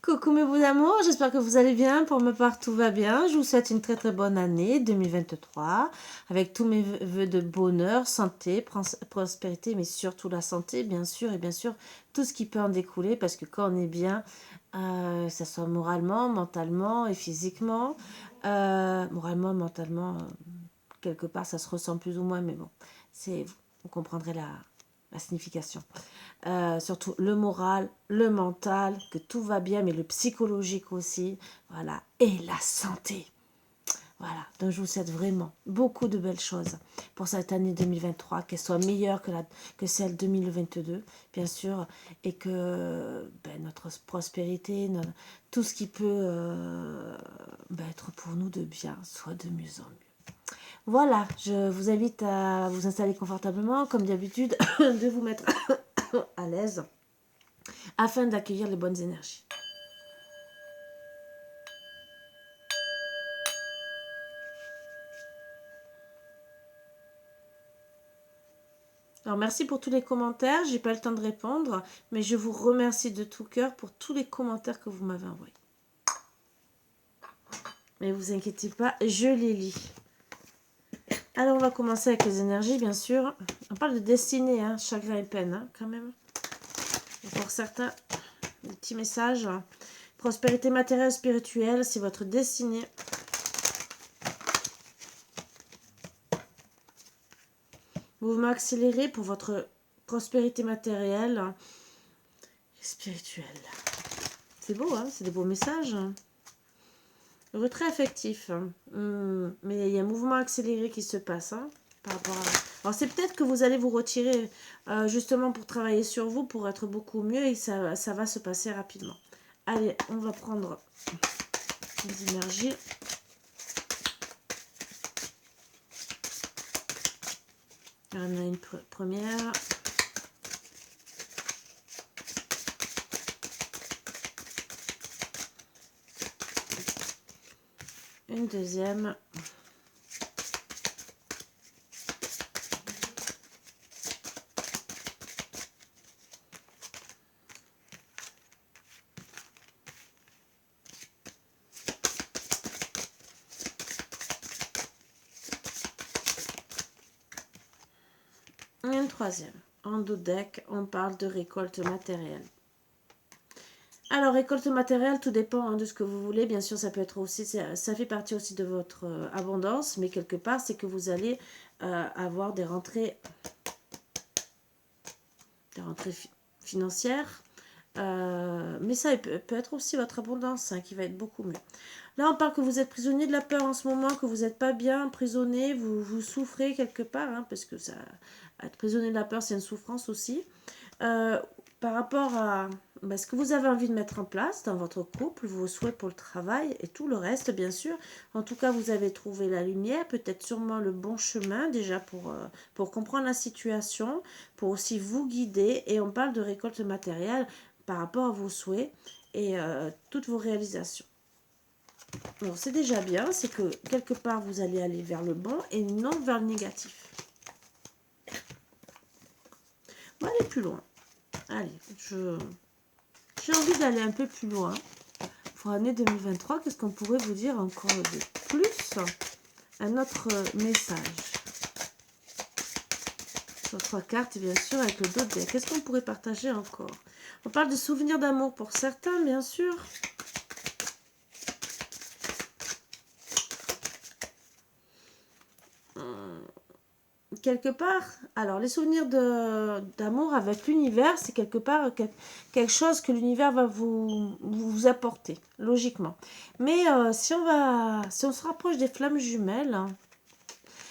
Coucou mes beaux amours, j'espère que vous allez bien. Pour ma part, tout va bien. Je vous souhaite une très très bonne année 2023 avec tous mes vœux de bonheur, santé, prospérité, mais surtout la santé, bien sûr, et bien sûr tout ce qui peut en découler parce que quand on est bien, que ce soit moralement, mentalement et physiquement, moralement, mentalement, quelque part ça se ressent plus ou moins, mais bon, vous comprendrez la signification. Surtout le moral, le mental, que tout va bien, mais le psychologique aussi, voilà, et la santé. Voilà, donc je vous souhaite vraiment beaucoup de belles choses pour cette année 2023, qu'elle soit meilleure que celle 2022, bien sûr, et que notre prospérité, tout ce qui peut être pour nous de bien, soit de mieux en mieux. Voilà, je vous invite à vous installer confortablement, comme d'habitude, de vous mettre à l'aise afin d'accueillir les bonnes énergies. Alors merci pour tous les commentaires, j'ai pas le temps de répondre, mais je vous remercie de tout cœur pour tous les commentaires que vous m'avez envoyés. Mais vous inquiétez pas, je les lis. Alors on va commencer avec les énergies, bien sûr. On parle de destinée, hein, chagrin et peine, hein, quand même. Et pour certains, des petits messages. Prospérité matérielle, spirituelle, c'est votre destinée. Mouvement accéléré pour votre prospérité matérielle et spirituelle. C'est beau, hein, c'est des beaux messages. Le retrait affectif. Mais il y a un mouvement accéléré qui se passe. Hein, par rapport à... Alors c'est peut-être que vous allez vous retirer justement pour travailler sur vous, pour être beaucoup mieux et ça va se passer rapidement. Allez, on va prendre les énergies. On a une première. Une deuxième. Une troisième. En dos deck, on parle de récolte matérielle. Alors, récolte matérielle, tout dépend de ce que vous voulez. Bien sûr, ça peut être aussi, ça fait partie aussi de votre abondance, mais quelque part, c'est que vous allez avoir des rentrées financières. Mais ça peut être aussi votre abondance qui va être beaucoup mieux. Là, on parle que vous êtes prisonnier de la peur en ce moment, que vous n'êtes pas bien emprisonné, vous souffrez quelque part, hein, parce que être prisonnier de la peur, c'est une souffrance aussi. Par rapport à ce que vous avez envie de mettre en place dans votre couple, vos souhaits pour le travail et tout le reste, bien sûr. En tout cas, vous avez trouvé la lumière, peut-être sûrement le bon chemin déjà pour comprendre la situation, pour aussi vous guider. Et on parle de récolte matérielle par rapport à vos souhaits et toutes vos réalisations. Alors, c'est déjà bien, c'est que quelque part, vous allez aller vers le bon et non vers le négatif. On va aller plus loin. Allez, j'ai envie d'aller un peu plus loin. Pour l'année 2023, qu'est-ce qu'on pourrait vous dire encore de plus? Un autre message. Sur 3 cartes, bien sûr, avec le dos de deck. Qu'est-ce qu'on pourrait partager encore? On parle de souvenirs d'amour pour certains, bien sûr. Quelque part, alors les souvenirs d'amour avec l'univers, c'est quelque part quelque chose que l'univers va vous apporter, logiquement. Mais si on se rapproche des flammes jumelles, hein,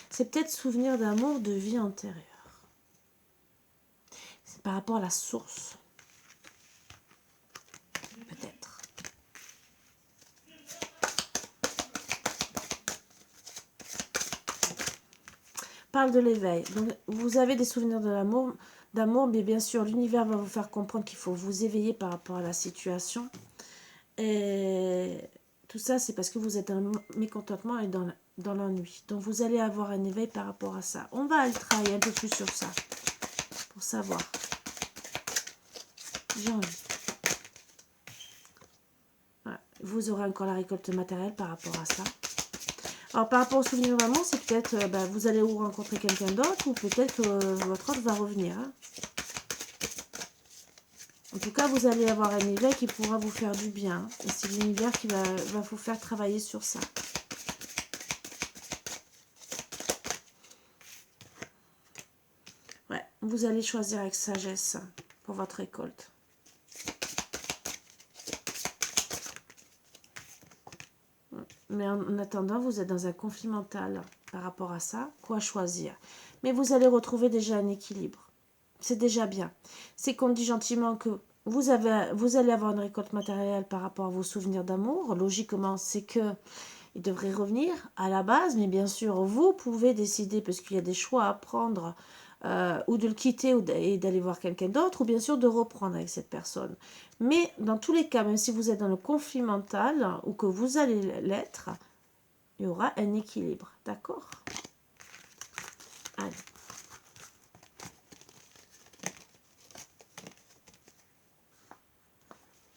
c'est peut-être souvenir d'amour de vie antérieure. C'est par rapport à la source. Peut-être. Parle de l'éveil. Donc, vous avez des souvenirs de d'amour, mais bien sûr, l'univers va vous faire comprendre qu'il faut vous éveiller par rapport à la situation. Et tout ça, c'est parce que vous êtes dans le mécontentement et dans l'ennui. Donc, vous allez avoir un éveil par rapport à ça. On va aller travailler un peu plus sur ça, pour savoir. J'ai envie. vous aurez encore la récolte matérielle par rapport à ça. Alors, par rapport au souvenir d'amour, c'est peut-être, vous allez vous rencontrer quelqu'un d'autre ou peut-être que votre autre va revenir. Hein. En tout cas, vous allez avoir un univers qui pourra vous faire du bien. Et c'est l'univers qui va vous faire travailler sur ça. Ouais, vous allez choisir avec sagesse pour votre récolte. Mais en attendant, vous êtes dans un conflit mental par rapport à ça. Quoi choisir? Mais vous allez retrouver déjà un équilibre. C'est déjà bien. C'est qu'on dit gentiment que vous allez avoir une récolte matérielle par rapport à vos souvenirs d'amour. Logiquement, c'est que il devrait revenir à la base. Mais bien sûr, vous pouvez décider, parce qu'il y a des choix à prendre, ou de le quitter et d'aller voir quelqu'un d'autre, ou bien sûr de reprendre avec cette personne. Mais dans tous les cas, même si vous êtes dans le conflit mental, ou que vous allez l'être, il y aura un équilibre. D'accord? Allez.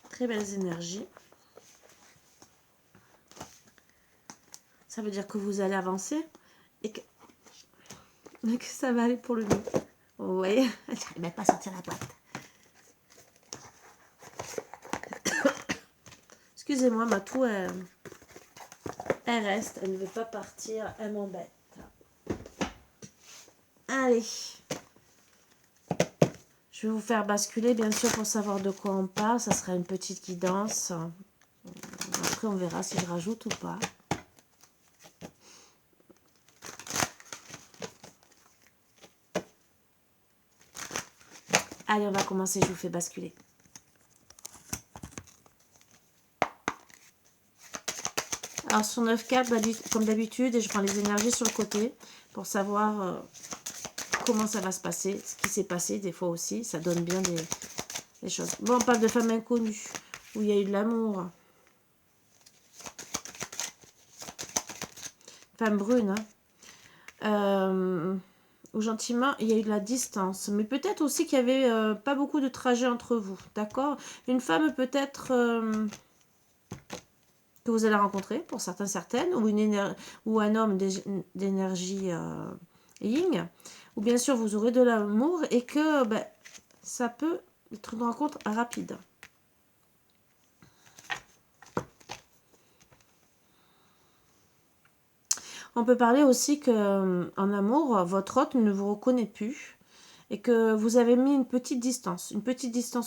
Très belles énergies. Ça veut dire que vous allez avancer et que ça va aller pour le mieux. Vous voyez, j'arrive même pas à sortir la boîte. Excusez-moi, ma toux, elle reste. Elle ne veut pas partir. Elle m'embête. Allez. Je vais vous faire basculer, bien sûr, pour savoir de quoi on parle. Ça sera une petite guidance. Après, on verra si je rajoute ou pas. Allez, on va commencer. Je vous fais basculer. Alors, sur 9 cartes, comme d'habitude, et je prends les énergies sur le côté pour savoir comment ça va se passer, ce qui s'est passé des fois aussi. Ça donne bien des choses. Bon, on parle de femmes inconnues, où il y a eu de l'amour. Femme brune, hein. Ou gentiment, il y a eu de la distance. Mais peut-être aussi qu'il n'y avait pas beaucoup de trajets entre vous, d'accord? Une femme peut-être que vous allez rencontrer, pour certains, certaines, ou un homme d'énergie yin, ou bien sûr vous aurez de l'amour et que ça peut être une rencontre rapide. On peut parler aussi que en amour, votre hôte ne vous reconnaît plus et que vous avez mis une petite distance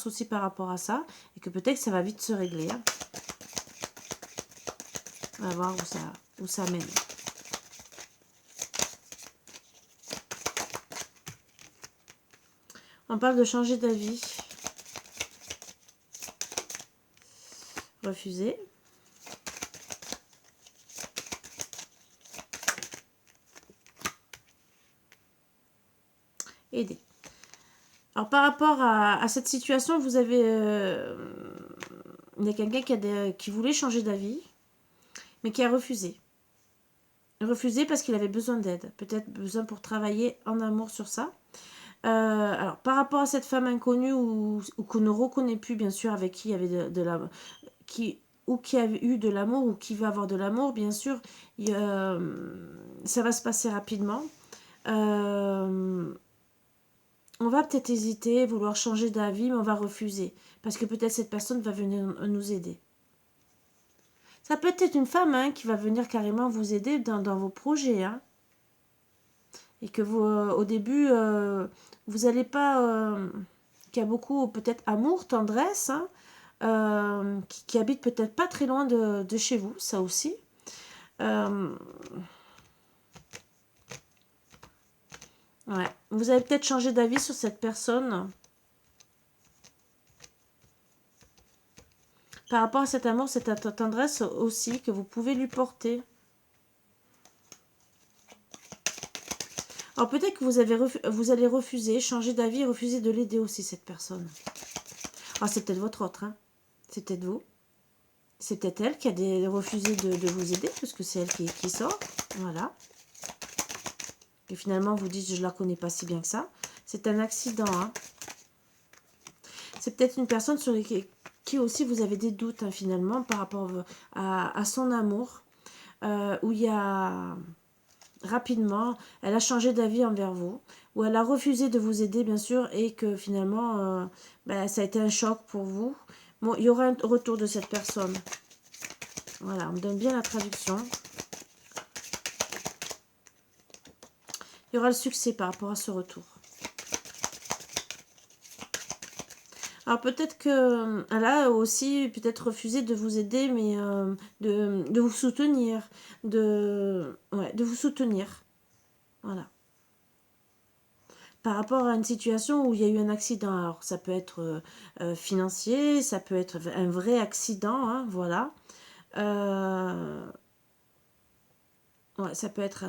aussi par rapport à ça et que peut-être ça va vite se régler. Hein. On va voir où ça mène. On parle de changer d'avis. Refuser. Aider. Alors par rapport à cette situation, vous avez il y a quelqu'un qui voulait changer d'avis, mais qui a refusé. Refusé parce qu'il avait besoin d'aide, peut-être besoin pour travailler en amour sur ça. Alors par rapport à cette femme inconnue ou qu'on ne reconnaît plus, bien sûr, avec qui il y avait qui a eu de l'amour ou qui va avoir de l'amour, bien sûr, ça va se passer rapidement. On va peut-être hésiter, vouloir changer d'avis, mais on va refuser. Parce que peut-être cette personne va venir nous aider. Ça peut être une femme qui va venir carrément vous aider dans vos projets. Hein. Et que vous, au début, vous n'allez pas... qui a beaucoup peut-être amour, tendresse, qui habite peut-être pas très loin de chez vous, ça aussi. Ouais. Vous avez peut-être changé d'avis sur cette personne. Par rapport à cet amour, cette tendresse aussi que vous pouvez lui porter. Alors peut-être que vous allez refuser, changer d'avis, refuser de l'aider aussi, cette personne. Alors c'est peut-être votre autre, hein. C'est peut-être vous. C'est peut-être elle qui a refusé de vous aider, parce que c'est elle qui sort. Voilà. Et finalement, vous dites, je ne la connais pas si bien que ça. C'est un accident, hein. C'est peut-être une personne qui qui aussi vous avez des doutes, hein, finalement, par rapport à son amour, où il y a rapidement, elle a changé d'avis envers vous, ou elle a refusé de vous aider, bien sûr, et que finalement, ça a été un choc pour vous. Bon, il y aura un retour de cette personne. Voilà, on me donne bien la traduction. Il y aura le succès par rapport à ce retour. Alors peut-être que elle a aussi peut-être refusé de vous aider, mais de vous soutenir, de vous soutenir. Voilà. Par rapport à une situation où il y a eu un accident. Alors ça peut être financier, ça peut être un vrai accident, hein, voilà. Ouais, ça peut être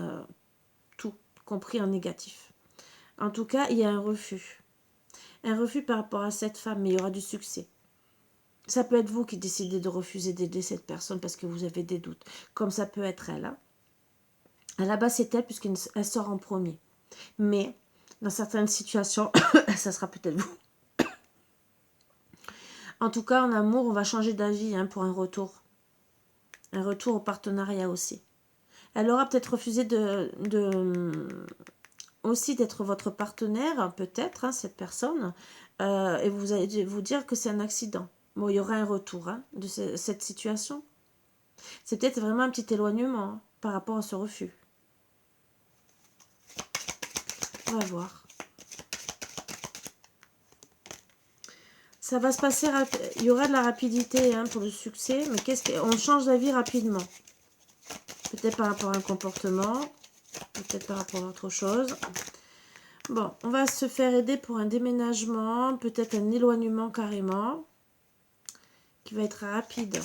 tout, compris en négatif. En tout cas, il y a un refus. Un refus par rapport à cette femme, mais il y aura du succès. Ça peut être vous qui décidez de refuser d'aider cette personne parce que vous avez des doutes. Comme ça peut être elle. Hein. À la base, c'est elle puisqu'elle sort en premier. Mais, dans certaines situations, ça sera peut-être vous. En tout cas, en amour, on va changer d'avis, hein, pour un retour. Un retour au partenariat aussi. Elle aura peut-être refusé aussi d'être votre partenaire, peut-être, hein, cette personne. Et vous allez vous dire que c'est un accident. Bon, il y aura un retour, hein, de cette situation. C'est peut-être vraiment un petit éloignement, hein, par rapport à ce refus. On va voir. Ça va se passer, il y aura de la rapidité, hein, pour le succès, mais on change d'avis rapidement. Peut-être par rapport à un comportement, peut-être par rapport à autre chose. Bon, on va se faire aider pour un déménagement, peut-être un éloignement carrément, qui va être rapide.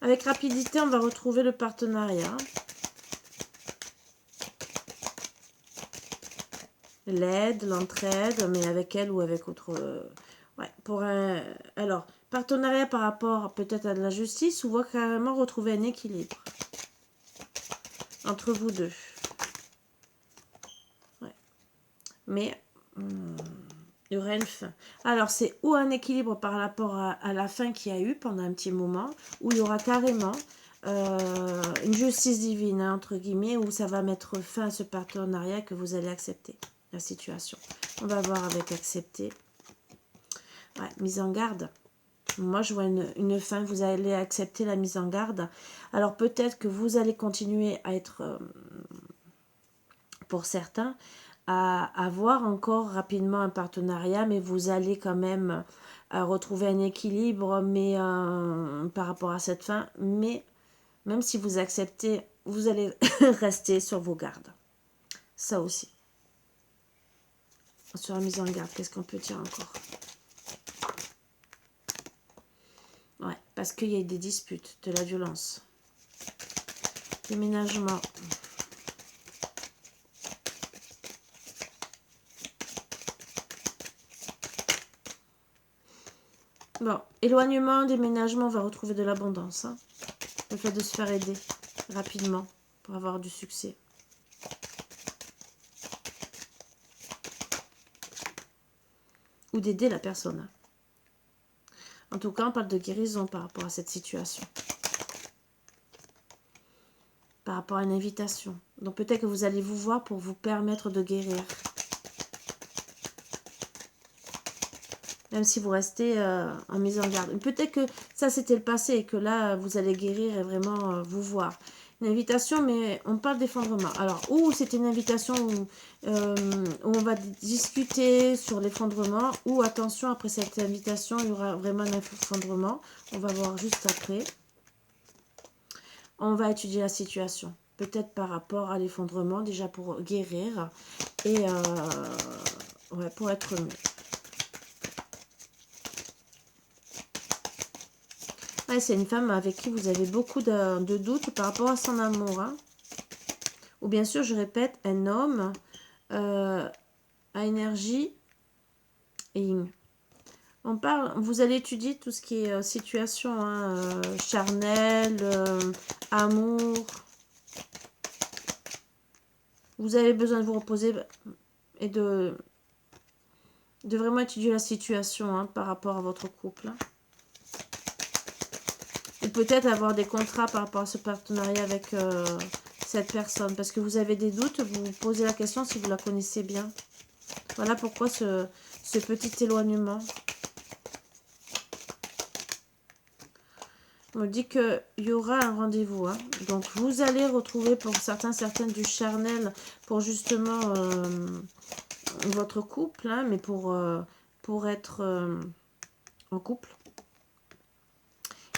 Avec rapidité, on va retrouver le partenariat. L'aide, l'entraide, mais avec elle ou avec autre... ouais, pour un... Alors, partenariat par rapport peut-être à de la justice, ou va carrément retrouver un équilibre entre vous deux. Ouais. Mais il y aura une fin. Alors, c'est ou un équilibre par rapport à la fin qu'il y a eu pendant un petit moment, ou il y aura carrément une justice divine, hein, entre guillemets, où ça va mettre fin à ce partenariat que vous allez accepter. La situation. On va voir avec accepter. Ouais, mise en garde. Moi, je vois une fin. Vous allez accepter la mise en garde. Alors, peut-être que vous allez continuer à être, pour certains, à avoir encore rapidement un partenariat, mais vous allez quand même retrouver un équilibre, mais par rapport à cette fin. Mais même si vous acceptez, vous allez rester sur vos gardes. Ça aussi. Sur la mise en garde, qu'est-ce qu'on peut dire encore? Ouais, parce qu'il y a des disputes, de la violence. Déménagement. Bon, éloignement, déménagement, on va retrouver de l'abondance. Hein. Le fait de se faire aider rapidement pour avoir du succès. Ou d'aider la personne. En tout cas, on parle de guérison par rapport à cette situation. Par rapport à une invitation. Donc peut-être que vous allez vous voir pour vous permettre de guérir. Même si vous restez en mise en garde. Peut-être que ça c'était le passé et que là vous allez guérir et vraiment vous voir. Une invitation, mais on parle d'effondrement. Alors, ou c'est une invitation où on va discuter sur l'effondrement, ou attention, après cette invitation, il y aura vraiment un effondrement. On va voir juste après. On va étudier la situation. Peut-être par rapport à l'effondrement, déjà pour guérir et ouais, pour être mieux. Ouais, c'est une femme avec qui vous avez beaucoup de doutes par rapport à son amour. Hein. Ou bien sûr, je répète, un homme à énergie yin. On parle, vous allez étudier tout ce qui est situation hein, charnelle, amour. Vous avez besoin de vous reposer et de vraiment étudier la situation hein, par rapport à votre couple. Hein. Et peut-être avoir des contrats par rapport à ce partenariat avec cette personne. Parce que vous avez des doutes, vous vous posez la question si vous la connaissez bien. Voilà pourquoi ce petit éloignement. On me dit qu'il y aura un rendez-vous. Hein. Donc, vous allez retrouver pour certains, certaines du charnel pour justement votre couple, hein, mais pour être en couple.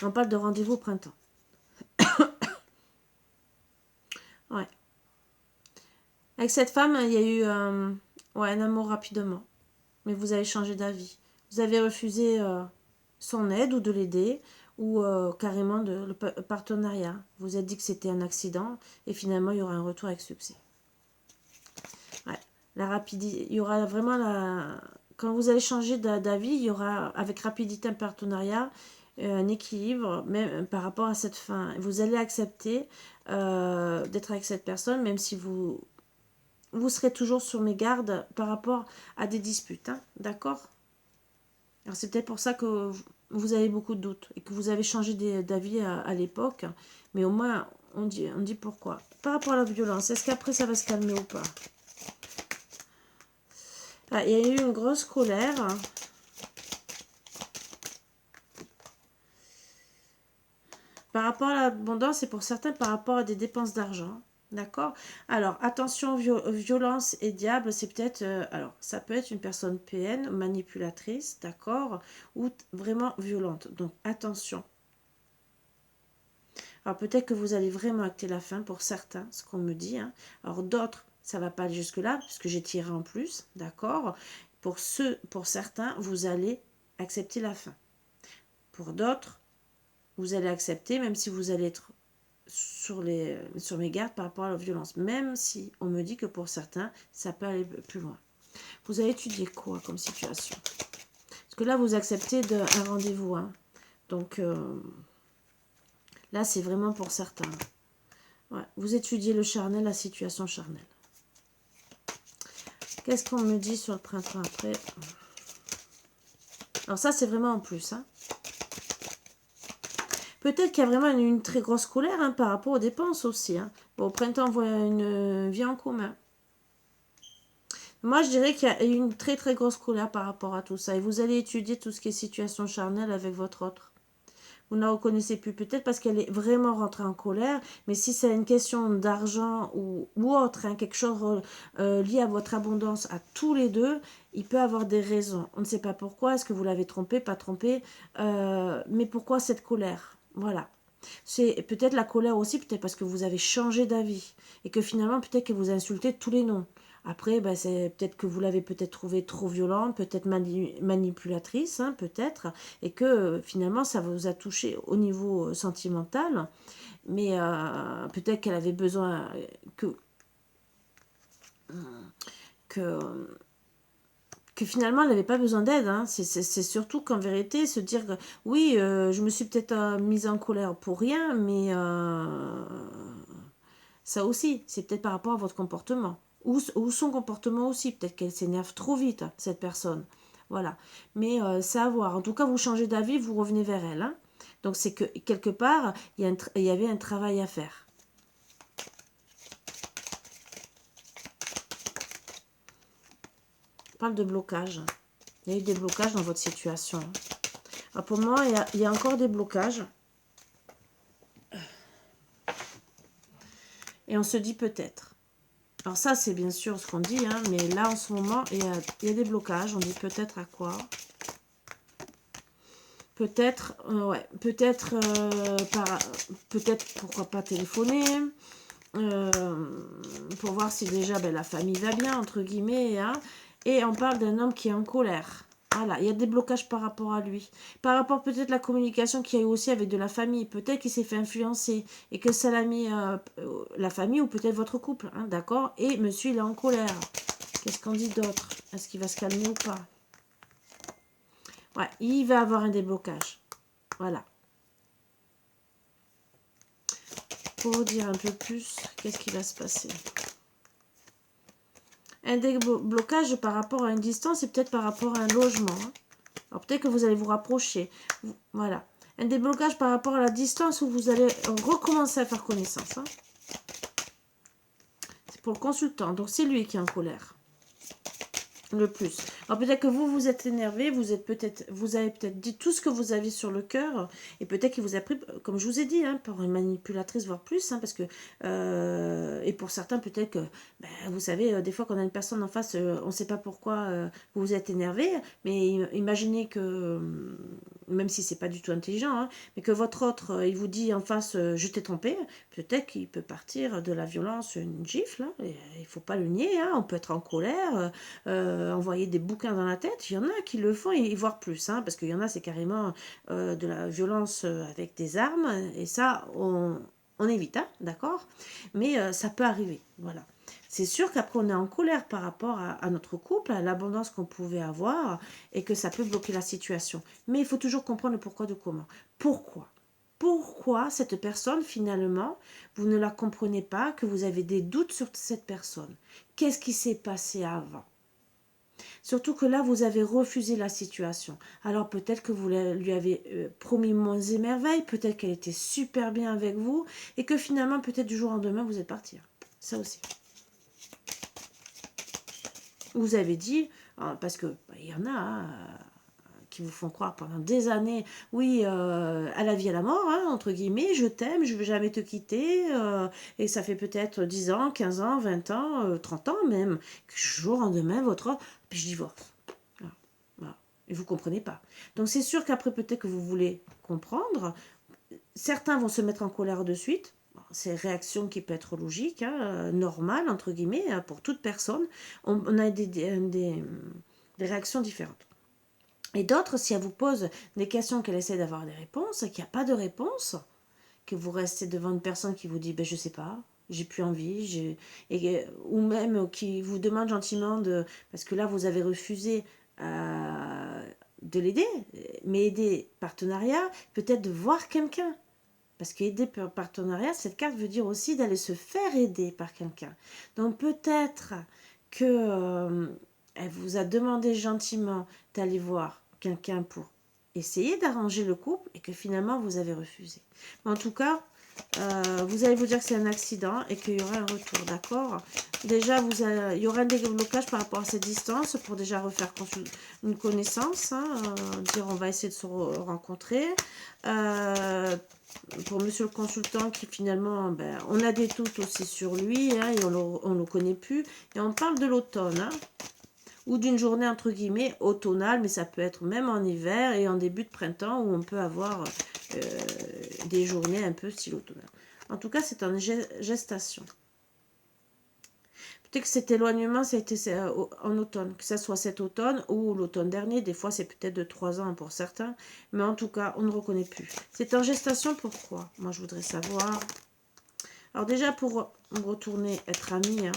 On parle de rendez-vous au printemps. Ouais. Avec cette femme, il y a eu un amour rapidement. Mais vous avez changé d'avis. Vous avez refusé son aide ou de l'aider ou carrément le partenariat. Vous vous êtes dit que c'était un accident et finalement il y aura un retour avec succès. Ouais. La rapidité, il y aura vraiment la... Quand vous allez changer d'avis, il y aura avec rapidité un partenariat, un équilibre, même par rapport à cette fin. Vous allez accepter d'être avec cette personne, même si vous serez toujours sur mes gardes par rapport à des disputes. Hein, d'accord ? Alors c'est peut-être pour ça que vous avez beaucoup de doutes et que vous avez changé d'avis à l'époque. Mais au moins, on dit pourquoi. Par rapport à la violence, est-ce qu'après ça va se calmer ou pas? Ah, il y a eu une grosse colère. Par rapport à l'abondance et pour certains par rapport à des dépenses d'argent. D'accord. Alors, attention, violence et diable, c'est peut-être... alors, ça peut être une personne PN, manipulatrice, d'accord, ou vraiment violente. Donc, attention. Alors, peut-être que vous allez vraiment acter la fin pour certains, ce qu'on me dit. Hein. Alors, d'autres, ça ne va pas aller jusque-là, puisque j'ai tiré en plus, d'accord. Pour certains, vous allez accepter la fin. Pour d'autres, vous allez accepter, même si vous allez être sur mes gardes par rapport à la violence, même si on me dit que pour certains, ça peut aller plus loin. Vous avez étudié quoi comme situation? Parce que là, vous acceptez un rendez-vous. Hein. Donc, là, c'est vraiment pour certains. Ouais. Vous étudiez le charnel, la situation charnelle. Qu'est-ce qu'on me dit sur le printemps après? Alors ça, c'est vraiment en plus. Hein. Peut-être qu'il y a vraiment une très grosse colère hein, par rapport aux dépenses aussi. Hein. Bon, au printemps, on voit une vie en commun. Moi, je dirais qu'il y a une très très grosse colère par rapport à tout ça. Et vous allez étudier tout ce qui est situation charnelle avec votre autre. Vous ne la reconnaissez plus, peut-être parce qu'elle est vraiment rentrée en colère. Mais si c'est une question d'argent ou autre, hein, quelque chose lié à votre abondance à tous les deux, il peut avoir des raisons. On ne sait pas pourquoi. Est-ce que vous l'avez trompé, pas trompé mais pourquoi cette colère? Voilà. C'est peut-être la colère aussi, peut-être parce que vous avez changé d'avis. Et que finalement, peut-être que vous insultez tous les noms. Après, ben, c'est peut-être que vous l'avez peut-être trouvée trop violente, peut-être manipulatrice, hein, peut-être, et que finalement ça vous a touché au niveau sentimental, mais peut-être qu'elle avait besoin que, que finalement elle n'avait pas besoin d'aide. Hein. C'est surtout qu'en vérité, se dire que oui, je me suis peut-être mise en colère pour rien, mais ça aussi, c'est peut-être par rapport à votre comportement. Ou son comportement aussi. Peut-être qu'elle s'énerve trop vite, cette personne. Voilà. Mais c'est à voir. En tout cas, vous changez d'avis, vous revenez vers elle. Hein. Donc, c'est que quelque part, il y avait un travail à faire. On parle de blocage. Il y a eu des blocages dans votre situation. Alors, pour moi, il y a encore des blocages. Et on se dit peut-être. Alors ça, c'est bien sûr ce qu'on dit, hein, mais là, en ce moment, il y a des blocages. On dit peut-être à quoi? Peut-être, ouais, peut-être, pourquoi pas téléphoner, pour voir si déjà ben, la famille va bien, entre guillemets, hein, et on parle d'un homme qui est en colère. Voilà, il y a des blocages par rapport à lui. Par rapport peut-être à la communication qu'il y a eu aussi avec de la famille. Peut-être qu'il s'est fait influencer et que ça l'a mis la famille ou peut-être votre couple, hein, d'accord? Et monsieur, il est en colère. Qu'est-ce qu'on dit d'autre? Est-ce qu'il va se calmer ou pas? Ouais, il va avoir un déblocage. Voilà. Pour vous dire un peu plus, qu'est-ce qui va se passer? Un déblocage par rapport à une distance et peut-être par rapport à un logement. Hein. Alors peut-être que vous allez vous rapprocher. Voilà. Un déblocage par rapport à la distance où vous allez recommencer à faire connaissance. Hein. C'est pour le consultant. Donc c'est lui qui est en colère. Le plus. Alors peut-être que vous êtes énervé, vous avez peut-être dit tout ce que vous aviez sur le cœur, et peut-être qu'il vous a pris, comme je vous ai dit, hein, par une manipulatrice, voire plus, hein, parce que, et pour certains, peut-être que, ben, vous savez, des fois quand on a une personne en face, on ne sait pas pourquoi vous vous êtes énervé, mais imaginez que, même si c'est pas du tout intelligent, hein, mais que votre autre, il vous dit en face, je t'ai trompé, peut-être qu'il peut partir de la violence, une gifle, hein, et il faut pas le nier, hein, on peut être en colère, envoyer des bouquins dans la tête, il y en a qui le font et voire plus, hein, parce qu'il y en a c'est carrément de la violence avec des armes, et ça on évite, hein, d'accord, mais ça peut arriver, voilà. C'est sûr qu'après on est en colère par rapport à notre couple, à l'abondance qu'on pouvait avoir, et que ça peut bloquer la situation, mais il faut toujours comprendre le pourquoi de comment. Pourquoi cette personne, finalement, vous ne la comprenez pas, que vous avez des doutes sur cette personne? Qu'est-ce qui s'est passé avant? Surtout que là, vous avez refusé la situation. Alors peut-être que vous lui avez promis monts et merveilles, peut-être qu'elle était super bien avec vous, et que finalement, peut-être du jour au lendemain, vous êtes parti. Ça aussi. Vous avez dit, parce que y en a qui vous font croire pendant des années, oui, à la vie, à la mort, hein, entre guillemets, je t'aime, je ne veux jamais te quitter, et ça fait peut-être 10 ans, 15 ans, 20 ans, 30 ans même, que du jour au lendemain, puis je divorce. Voilà. Et vous ne comprenez pas. Donc c'est sûr qu'après, peut-être que vous voulez comprendre. Certains vont se mettre en colère de suite. C'est une réaction qui peut être logique, hein, normale, entre guillemets, pour toute personne. On a des réactions différentes. Et d'autres, si elle vous pose des questions, qu'elle essaie d'avoir des réponses, et qu'il n'y a pas de réponse, que vous restez devant une personne qui vous dit ben, « je sais pas, j'ai plus envie », ou même qui vous demande gentiment de... Parce que là, vous avez refusé de l'aider, mais aider partenariat, peut-être de voir quelqu'un. Parce qu'aider par partenariat, cette carte veut dire aussi d'aller se faire aider par quelqu'un. Donc peut-être que elle vous a demandé gentiment d'aller voir quelqu'un pour essayer d'arranger le couple et que finalement vous avez refusé. Mais en tout cas, vous allez vous dire que c'est un accident et qu'il y aura un retour, d'accord? Déjà, il y aura un déblocage par rapport à cette distance pour déjà refaire une connaissance, hein, dire on va essayer de se rencontrer. Pour monsieur le consultant qui finalement, ben, on a des doutes aussi sur lui, hein, et on ne le connaît plus. Et on parle de l'automne, hein, ou d'une journée entre guillemets automnale, mais ça peut être même en hiver et en début de printemps où on peut avoir des journées un peu style automnal. En tout cas, c'est en gestation. Peut-être que cet éloignement, ça a été en automne, que ce soit cet automne ou l'automne dernier. Des fois, c'est peut-être de 3 ans pour certains. Mais en tout cas, on ne reconnaît plus. C'est en gestation, pourquoi? Moi, je voudrais savoir. Alors déjà, pour retourner être amis, hein,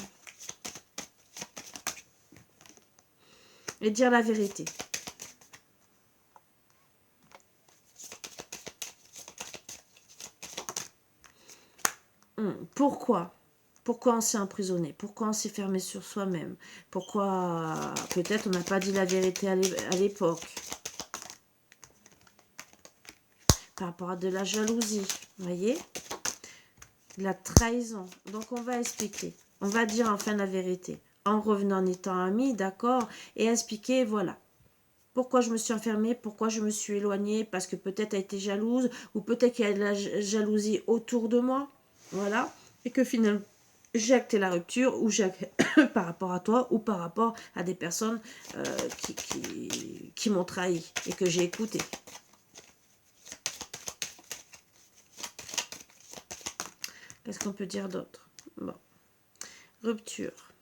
et dire la vérité. Pourquoi? Pourquoi on s'est emprisonné? Pourquoi on s'est fermé sur soi-même? Pourquoi peut-être on n'a pas dit la vérité à l'époque? Par rapport à de la jalousie, vous voyez? De la trahison. Donc on va expliquer. On va dire enfin la vérité. En revenant en étant amis, d'accord? Et expliquer, voilà. Pourquoi je me suis enfermée? Pourquoi je me suis éloignée? Parce que peut-être elle était jalouse. Ou peut-être qu'il y a de la jalousie autour de moi. Voilà. Et que finalement, j'ai acté la rupture, ou j'ai par rapport à toi, ou par rapport à des personnes qui m'ont trahi et que j'ai écouté. Qu'est-ce qu'on peut dire d'autre? Bon. Rupture.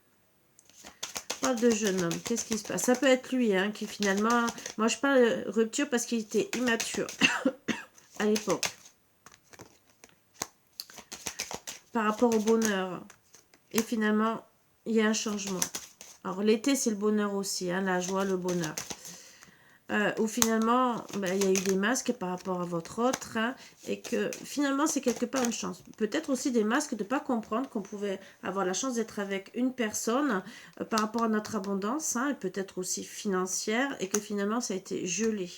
On parle de jeune homme. Qu'est-ce qui se passe? Ça peut être lui, hein, qui finalement... Moi, je parle de rupture parce qu'il était immature à l'époque. Par rapport au bonheur. Et finalement, il y a un changement. Alors, l'été, c'est le bonheur aussi, hein, la joie, le bonheur. où finalement, ben, il y a eu des masques par rapport à votre autre, hein, et que finalement, c'est quelque part une chance. Peut-être aussi des masques de ne pas comprendre qu'on pouvait avoir la chance d'être avec une personne par rapport à notre abondance, hein, et peut-être aussi financière, et que finalement, ça a été gelé.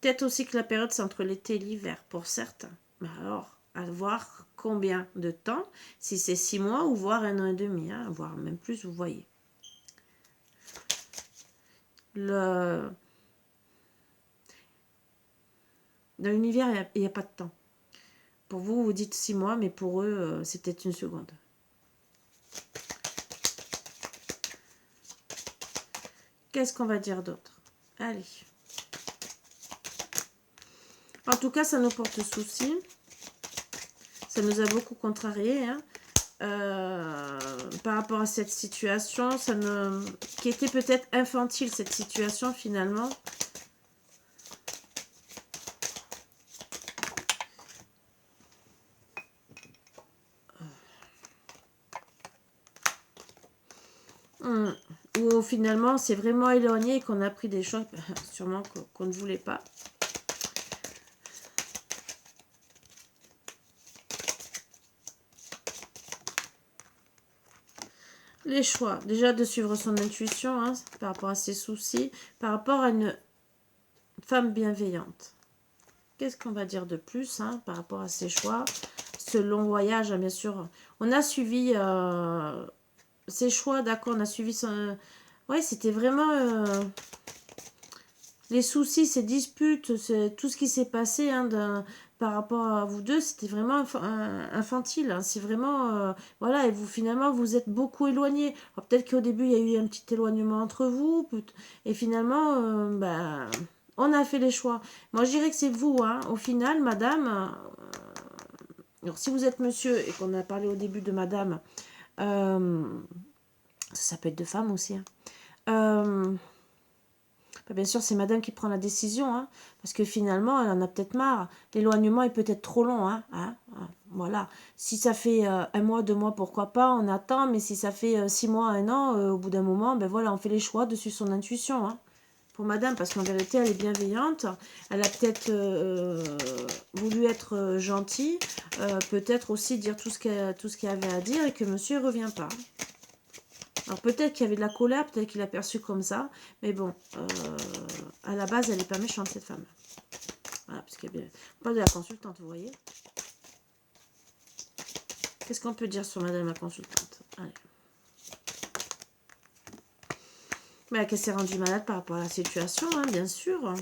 Peut-être aussi que la période, c'est entre l'été et l'hiver, pour certains. Mais alors, à voir combien de temps, si c'est 6 mois ou voire 1 an et demi, hein, voire même plus, vous voyez. Dans l'univers, il n'y a pas de temps. Pour vous, vous dites 6 mois, mais pour eux, c'est peut-être une seconde. Qu'est-ce qu'on va dire d'autre? Allez. En tout cas, ça nous porte souci. Ça nous a beaucoup contrariés, hein. Par rapport à cette situation, qui était peut-être infantile, cette situation, finalement. Où finalement, c'est vraiment éloigné et qu'on a pris des choix, sûrement qu'on ne voulait pas. Les choix, déjà de suivre son intuition, hein, par rapport à ses soucis, par rapport à une femme bienveillante. Qu'est-ce qu'on va dire de plus, hein, par rapport à ses choix? Ce long voyage, hein, bien sûr. On a suivi ses choix, d'accord, on a suivi son... Ouais, c'était vraiment... les soucis, ces disputes, tout ce qui s'est passé, hein, par rapport à vous deux, c'était vraiment infantile, hein. C'est vraiment... voilà, et vous, finalement, vous êtes beaucoup éloignés. Peut-être qu'au début, il y a eu un petit éloignement entre vous, et finalement, on a fait les choix. Moi, je dirais que c'est vous, hein. Au final, madame... alors, si vous êtes monsieur, et qu'on a parlé au début de madame, ça peut être de femme aussi, hein. Bien sûr, c'est madame qui prend la décision, hein, parce que finalement, elle en a peut-être marre. L'éloignement est peut-être trop long, hein, voilà. Si ça fait 1 mois, 2 mois, pourquoi pas, on attend, mais si ça fait 6 mois, 1 an, au bout d'un moment, ben voilà, on fait les choix dessus son intuition, hein, pour madame, parce qu'en vérité, elle est bienveillante. Elle a peut-être voulu être gentille, peut-être aussi dire tout ce qu'elle avait à dire et que monsieur ne revient pas. Alors peut-être qu'il y avait de la colère, peut-être qu'il l'a perçu comme ça, mais bon, à la base, elle n'est pas méchante, cette femme. Voilà, parce qu'elle est pas de la consultante, vous voyez. Qu'est-ce qu'on peut dire sur madame la consultante? Allez. Mais qu'elle s'est rendue malade par rapport à la situation, hein, bien sûr.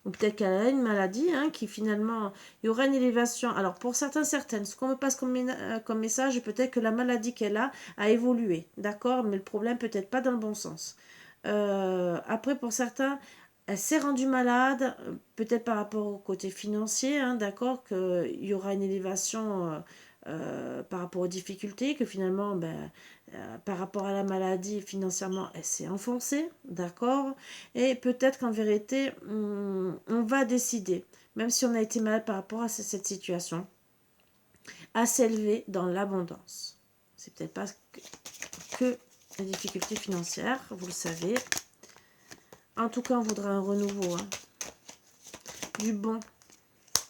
Ou peut-être qu'elle a une maladie, hein, qui finalement, il y aura une élévation. Alors pour certaines, ce qu'on me passe comme message, peut-être que la maladie qu'elle a évolué, d'accord, mais le problème peut-être pas dans le bon sens. Après pour certains, elle s'est rendue malade, peut-être par rapport au côté financier, hein, d'accord, qu'il y aura une élévation par rapport aux difficultés, que finalement, par rapport à la maladie, financièrement, elle s'est enfoncée, d'accord. Et peut-être qu'en vérité, on va décider, même si on a été malade par rapport à cette situation, à s'élever dans l'abondance. C'est peut-être pas que la difficulté financière, vous le savez. En tout cas, on voudra un renouveau, hein, du bon,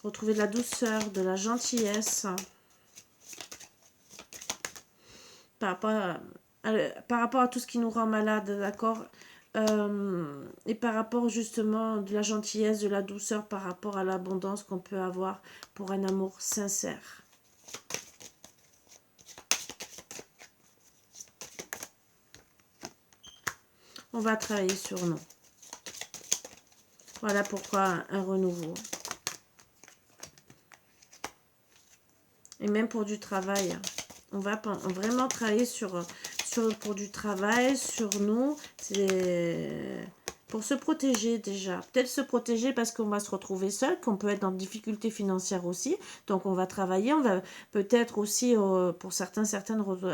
retrouver de la douceur, de la gentillesse, par rapport à tout ce qui nous rend malade, d'accord, et par rapport justement de la gentillesse, de la douceur, par rapport à l'abondance qu'on peut avoir pour un amour sincère. On va travailler sur nous. Voilà pourquoi un renouveau. Et même pour du travail. On va vraiment travailler pour du travail, sur nous. C'est pour se protéger déjà. Peut-être se protéger parce qu'on va se retrouver seul, qu'on peut être dans des difficultés financières aussi. Donc on va travailler, on va peut-être aussi, pour certaines,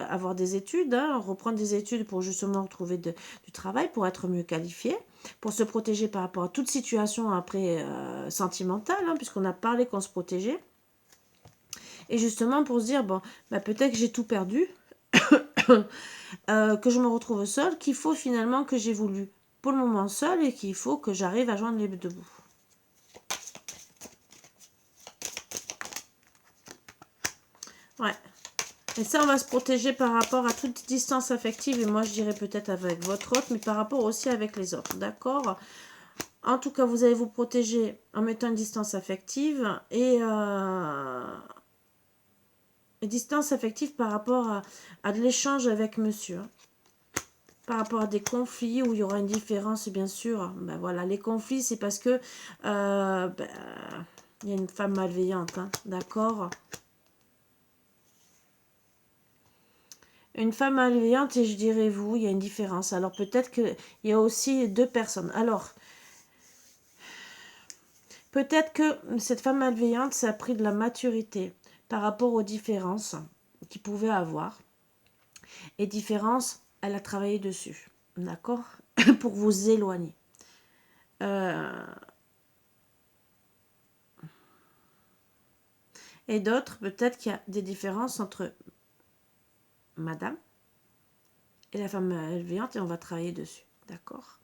avoir des études, hein, reprendre des études pour justement retrouver du travail, pour être mieux qualifié, pour se protéger par rapport à toute situation après sentimentale, hein, puisqu'on a parlé qu'on se protégeait. Et justement pour se dire, bon, peut-être que j'ai tout perdu, que je me retrouve seule, qu'il faut finalement que j'évolue pour le moment seul et qu'il faut que j'arrive à joindre les deux bouts. Ouais. Et ça, on va se protéger par rapport à toute distance affective. Et moi, je dirais peut-être avec votre autre, mais par rapport aussi avec les autres. D'accord? En tout cas, vous allez vous protéger en mettant une distance affective et distance affective par rapport à de l'échange avec monsieur. Par rapport à des conflits où il y aura une différence, bien sûr. Ben voilà, les conflits, c'est parce que il y a une femme malveillante, hein, d'accord? Une femme malveillante et je dirais vous, il y a une différence. Alors peut-être qu'il y a aussi deux personnes. Alors, peut-être que cette femme malveillante, ça a pris de la maturité par rapport aux différences qu'il pouvait avoir. Et différences, elle a travaillé dessus, d'accord? Pour vous éloigner. Et d'autres, peut-être qu'il y a des différences entre madame et la femme malveillante et on va travailler dessus, d'accord?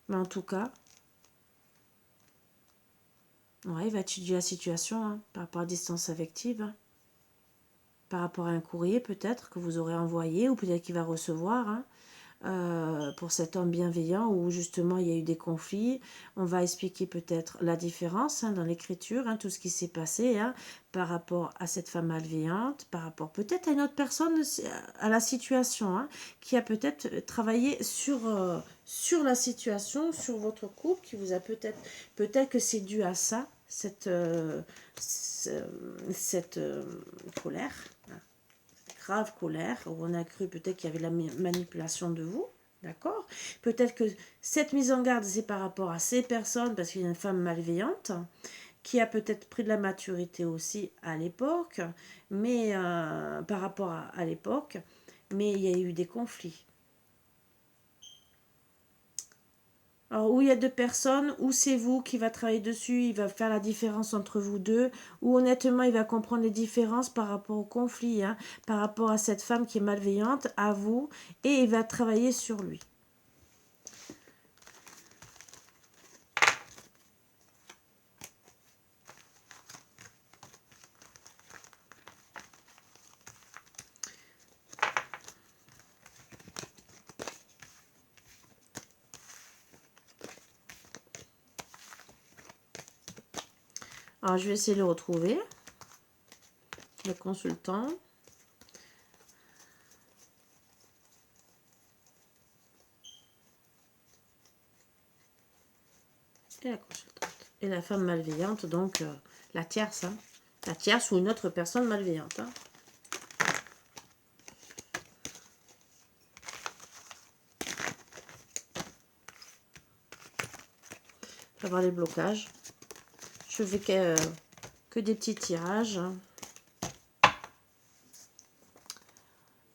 Mais en tout cas, ouais, il va étudier la situation hein, par rapport à la distance affective, hein, par rapport à un courrier peut-être que vous aurez envoyé ou peut-être qu'il va recevoir, hein, pour cet homme bienveillant où justement il y a eu des conflits. On va expliquer peut-être la différence hein, dans l'écriture, hein, tout ce qui s'est passé hein, par rapport à cette femme malveillante, par rapport peut-être à une autre personne, à la situation, hein, qui a peut-être travaillé sur la situation, sur votre couple, qui vous a peut-être que c'est dû à ça, cette colère. Grave colère, où on a cru peut-être qu'il y avait la manipulation de vous, d'accord? Peut-être que cette mise en garde, c'est par rapport à ces personnes, parce qu'il y a une femme malveillante, qui a peut-être pris de la maturité aussi à l'époque, mais par rapport à l'époque, mais il y a eu des conflits. Alors, où il y a deux personnes, où c'est vous qui va travailler dessus, il va faire la différence entre vous deux, ou honnêtement, il va comprendre les différences par rapport au conflit, hein, par rapport à cette femme qui est malveillante, à vous, et il va travailler sur lui. Alors, je vais essayer de le retrouver, le consultant. Et la consultante. Et la femme malveillante, donc la tierce. Hein. La tierce ou une autre personne malveillante. Hein. Je vais avoir les blocages. Je fais que des petits tirages.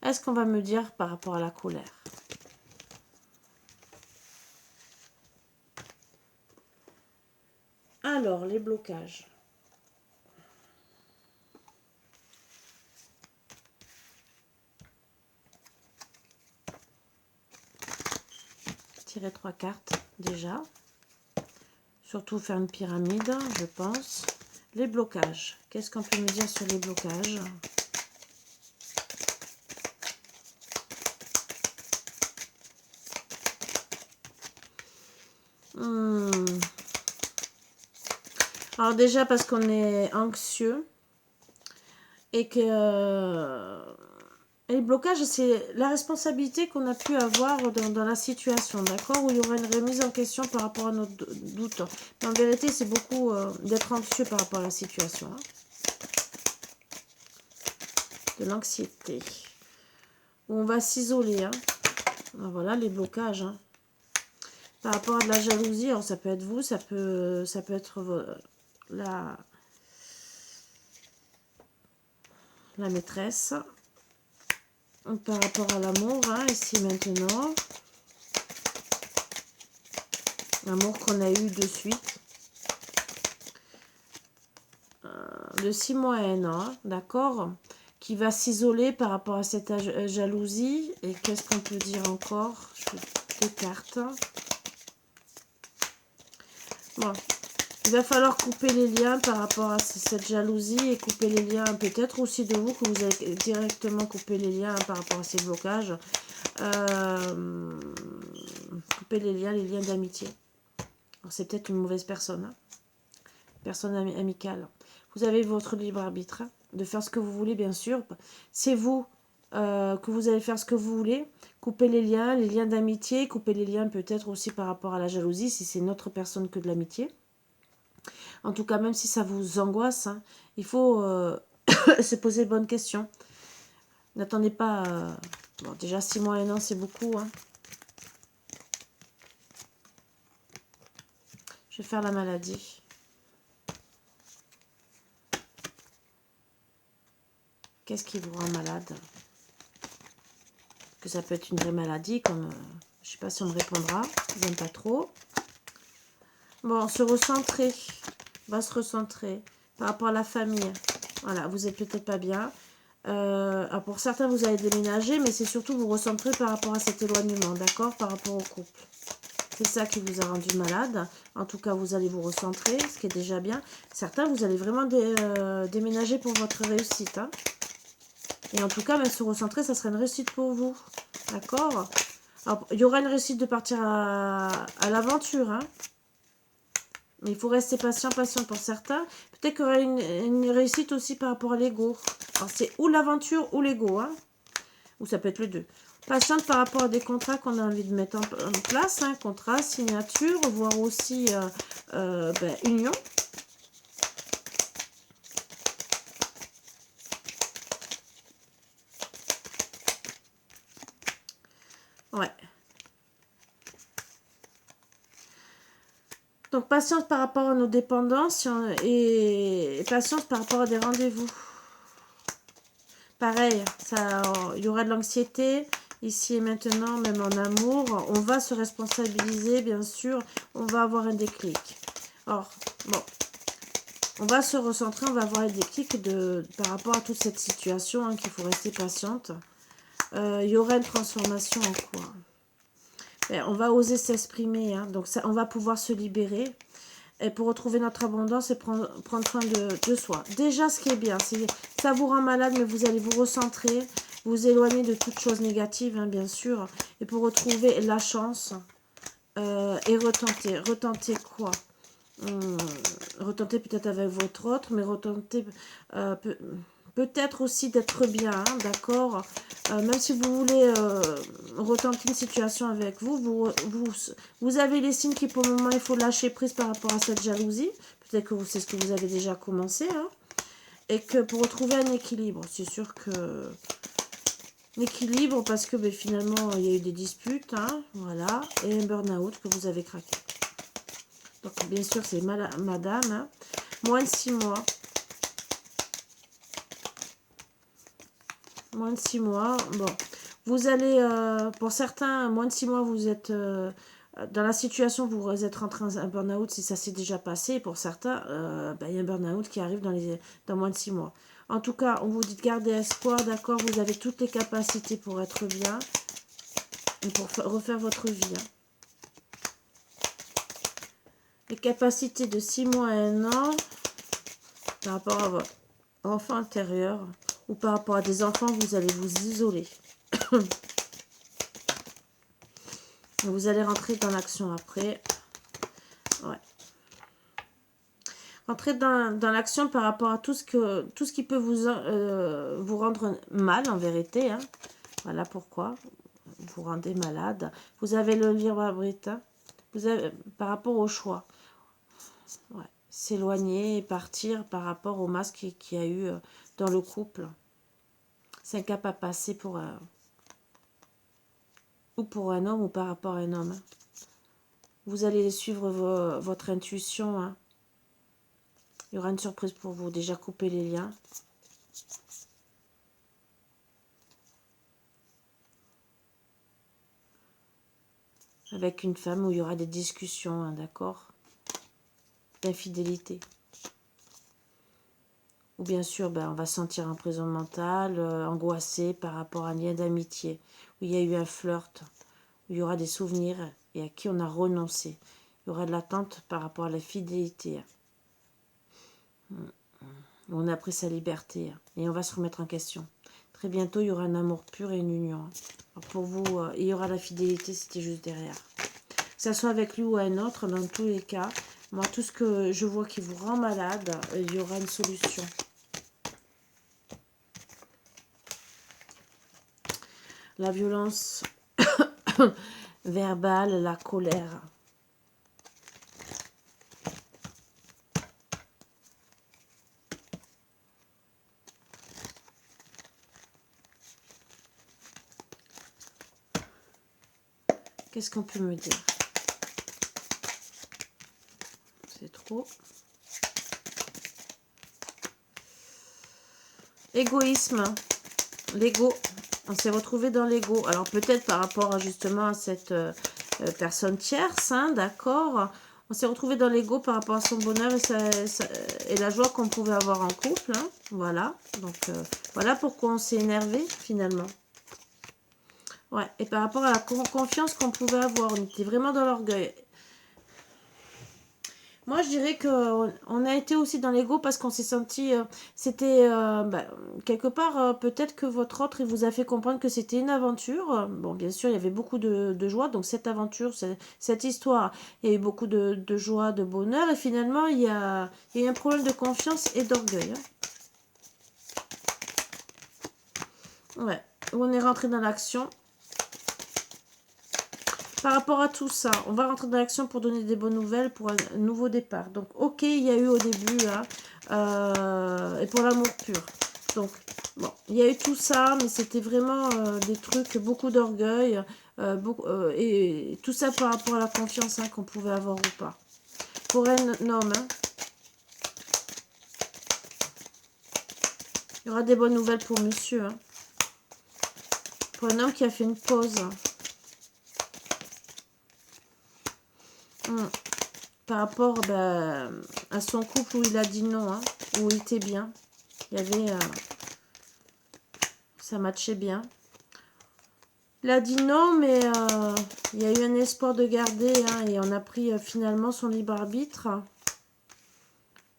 Est-ce qu'on va me dire par rapport à la colère? Alors, les blocages. Tirer 3 cartes, déjà. Surtout faire une pyramide, je pense. Les blocages. Qu'est-ce qu'on peut me dire sur les blocages? Alors déjà parce qu'on est anxieux et que les blocages, c'est la responsabilité qu'on a pu avoir dans la situation, d'accord? Où il y aura une remise en question par rapport à notre doute. Mais en vérité, c'est beaucoup d'être anxieux par rapport à la situation. Hein. De l'anxiété. Où on va s'isoler. Hein. Voilà les blocages. Hein. Par rapport à de la jalousie, alors ça peut être vous, ça peut être la maîtresse. Par rapport à l'amour, hein, ici maintenant. L'amour qu'on a eu de suite. De 6 mois à 1 an, hein, d'accord? Qui va s'isoler par rapport à cette jalousie. Et qu'est-ce qu'on peut dire encore? Je fais 2 cartes. Bon, il va falloir couper les liens par rapport à cette jalousie et couper les liens peut-être aussi de vous, que vous avez directement coupé les liens par rapport à ces blocages. Couper les liens d'amitié. C'est peut-être une mauvaise personne, hein. Personne amicale. Vous avez votre libre arbitre, hein, de faire ce que vous voulez, bien sûr. C'est vous que vous allez faire ce que vous voulez. Couper les liens d'amitié, couper les liens peut-être aussi par rapport à la jalousie, si c'est une autre personne que de l'amitié. En tout cas, même si ça vous angoisse, hein, il faut se poser de bonnes questions. N'attendez pas... bon, déjà 6 mois et 1 an, c'est beaucoup, hein. Je vais faire la maladie. Qu'est-ce qui vous rend malade? Que ça peut être une vraie maladie, comme... je ne sais pas si on me répondra. J'aime pas trop. Bon, se recentrer. On va se recentrer par rapport à la famille. Voilà, vous êtes peut-être pas bien. Alors pour certains, vous allez déménager, mais c'est surtout vous recentrer par rapport à cet éloignement, d'accord? Par rapport au couple. C'est ça qui vous a rendu malade. En tout cas, vous allez vous recentrer, ce qui est déjà bien. Certains, vous allez vraiment déménager pour votre réussite, hein. Et en tout cas, même se recentrer, ça serait une réussite pour vous. D'accord? Alors, il y aura une réussite de partir à l'aventure, hein. Mais il faut rester patient pour certains. Peut-être qu'il y aura une réussite aussi par rapport à l'ego. Alors, c'est ou l'aventure ou l'ego, hein. Ou ça peut être les deux. Patiente par rapport à des contrats qu'on a envie de mettre en place, hein. Contrat, signature, voire aussi union. Ouais. Donc, patience par rapport à nos dépendances et patience par rapport à des rendez-vous. Pareil, il y aura de l'anxiété ici et maintenant, même en amour. On va se responsabiliser, bien sûr. On va avoir un déclic. Or, bon, on va se recentrer, on va avoir un déclic par rapport à toute cette situation, hein, qu'il faut rester patiente. Il y aura une transformation en quoi? On va oser s'exprimer, hein, donc ça, on va pouvoir se libérer. Et pour retrouver notre abondance et prendre soin de soi. Déjà, ce qui est bien, c'est ça vous rend malade, mais vous allez vous recentrer, vous éloigner de toute chose négative, hein, bien sûr. Et pour retrouver la chance et retenter. Retenter quoi? Retenter peut-être avec votre autre, mais retenter peut-être aussi d'être bien, hein, d'accord? Même si vous voulez retenter une situation avec vous avez les signes qui pour le moment il faut lâcher prise par rapport à cette jalousie. Peut-être que c'est ce que vous avez déjà commencé, hein, et que pour retrouver un équilibre, c'est sûr que l'équilibre parce que finalement il y a eu des disputes, hein, voilà, et un burn-out que vous avez craqué. Donc bien sûr c'est madame, hein, moins de 6 mois. Moins de 6 mois, bon. Vous allez, pour certains, moins de 6 mois, vous êtes dans la situation, vous êtes rentré dans un burn-out si ça s'est déjà passé. Pour certains, il y a un burn-out qui arrive dans moins de 6 mois. En tout cas, on vous dit de garder espoir, d'accord? Vous avez toutes les capacités pour être bien et pour refaire votre vie, hein. Les capacités de 6 mois à 1 an par rapport à votre enfant intérieur ou par rapport à des enfants, vous allez vous isoler. Vous allez rentrer dans l'action après. Ouais. Rentrer dans l'action par rapport à tout ce qui peut vous rendre mal, en vérité, hein. Voilà pourquoi vous rendez malade. Vous avez le libre arbitre, hein. Vous avez, par rapport au choix. Ouais. S'éloigner et partir par rapport au masque qu'il y a eu dans le couple. C'est un cap à passer pour ou pour un homme ou par rapport à un homme, hein. Vous allez suivre votre intuition, hein. Il y aura une surprise pour vous. Déjà couper les liens. Avec une femme où il y aura des discussions, hein, d'accord? D'infidélité. Ou bien sûr, on va se sentir en prison mentale, angoissé par rapport à un lien d'amitié. Où il y a eu un flirt. Où il y aura des souvenirs et à qui on a renoncé. Il y aura de l'attente par rapport à la fidélité. On a pris sa liberté et on va se remettre en question. Très bientôt, il y aura un amour pur et une union. Alors pour vous, il y aura la fidélité, c'était juste derrière. Que ce soit avec lui ou un autre, dans tous les cas, moi, tout ce que je vois qui vous rend malade, il y aura une solution. La violence verbale, la colère. Qu'est-ce qu'on peut me dire? C'est trop. Égoïsme. L'ego. On s'est retrouvé dans l'ego. Alors peut-être par rapport à, justement à cette personne tierce, hein, d'accord. On s'est retrouvé dans l'ego par rapport à son bonheur et la joie qu'on pouvait avoir en couple. Hein, voilà. Donc voilà pourquoi on s'est énervé finalement. Ouais. Et par rapport à la confiance qu'on pouvait avoir, on était vraiment dans l'orgueil. Moi, je dirais qu'on a été aussi dans l'ego parce qu'on s'est senti... c'était quelque part, peut-être que votre autre, il vous a fait comprendre que c'était une aventure. Bon, bien sûr, il y avait beaucoup de joie. Donc, cette aventure, cette histoire, il y a eu beaucoup de joie, de bonheur. Et finalement, il y a eu un problème de confiance et d'orgueil. Hein. Ouais. On est rentré dans l'action. Par rapport à tout ça, on va rentrer dans l'action pour donner des bonnes nouvelles pour un nouveau départ. Donc, ok, il y a eu au début, hein, et pour l'amour pur. Donc, bon, il y a eu tout ça, mais c'était vraiment des trucs, beaucoup d'orgueil, et tout ça par rapport à la confiance hein, qu'on pouvait avoir ou pas. Pour un homme, hein, il y aura des bonnes nouvelles pour monsieur. Hein. Pour un homme qui a fait une pause. Par rapport à son couple où il a dit non, hein, où il était bien. Il y avait... ça matchait bien. Il a dit non, mais il y a eu un espoir de garder, hein, et on a pris finalement son libre arbitre.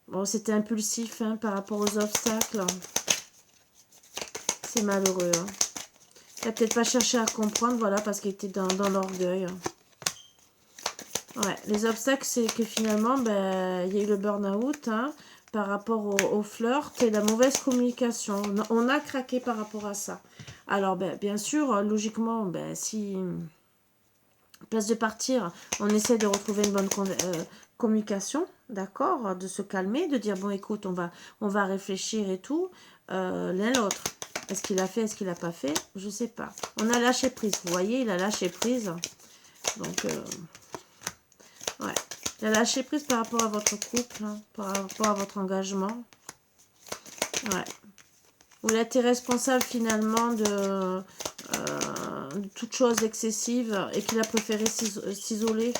Bon, c'était impulsif hein, par rapport aux obstacles. C'est malheureux. Hein. Il n'a peut-être pas cherché à comprendre, voilà, parce qu'il était dans l'orgueil. Ouais, les obstacles, c'est que finalement, il y a eu le burn-out hein, par rapport au flirt et la mauvaise communication. On a craqué par rapport à ça. Alors, bien sûr, logiquement, si place de partir, on essaie de retrouver une bonne communication, d'accord, de se calmer, de dire, bon, écoute, on va réfléchir et tout, l'un l'autre. Est-ce qu'il a fait, est-ce qu'il n'a pas fait? Je ne sais pas. On a lâché prise, vous voyez, il a lâché prise. Donc... ouais. Il a lâché prise par rapport à votre couple, hein, par rapport à votre engagement. Ouais. Vous a été responsable finalement de toute chose excessive et qu'il a préféré s'isoler.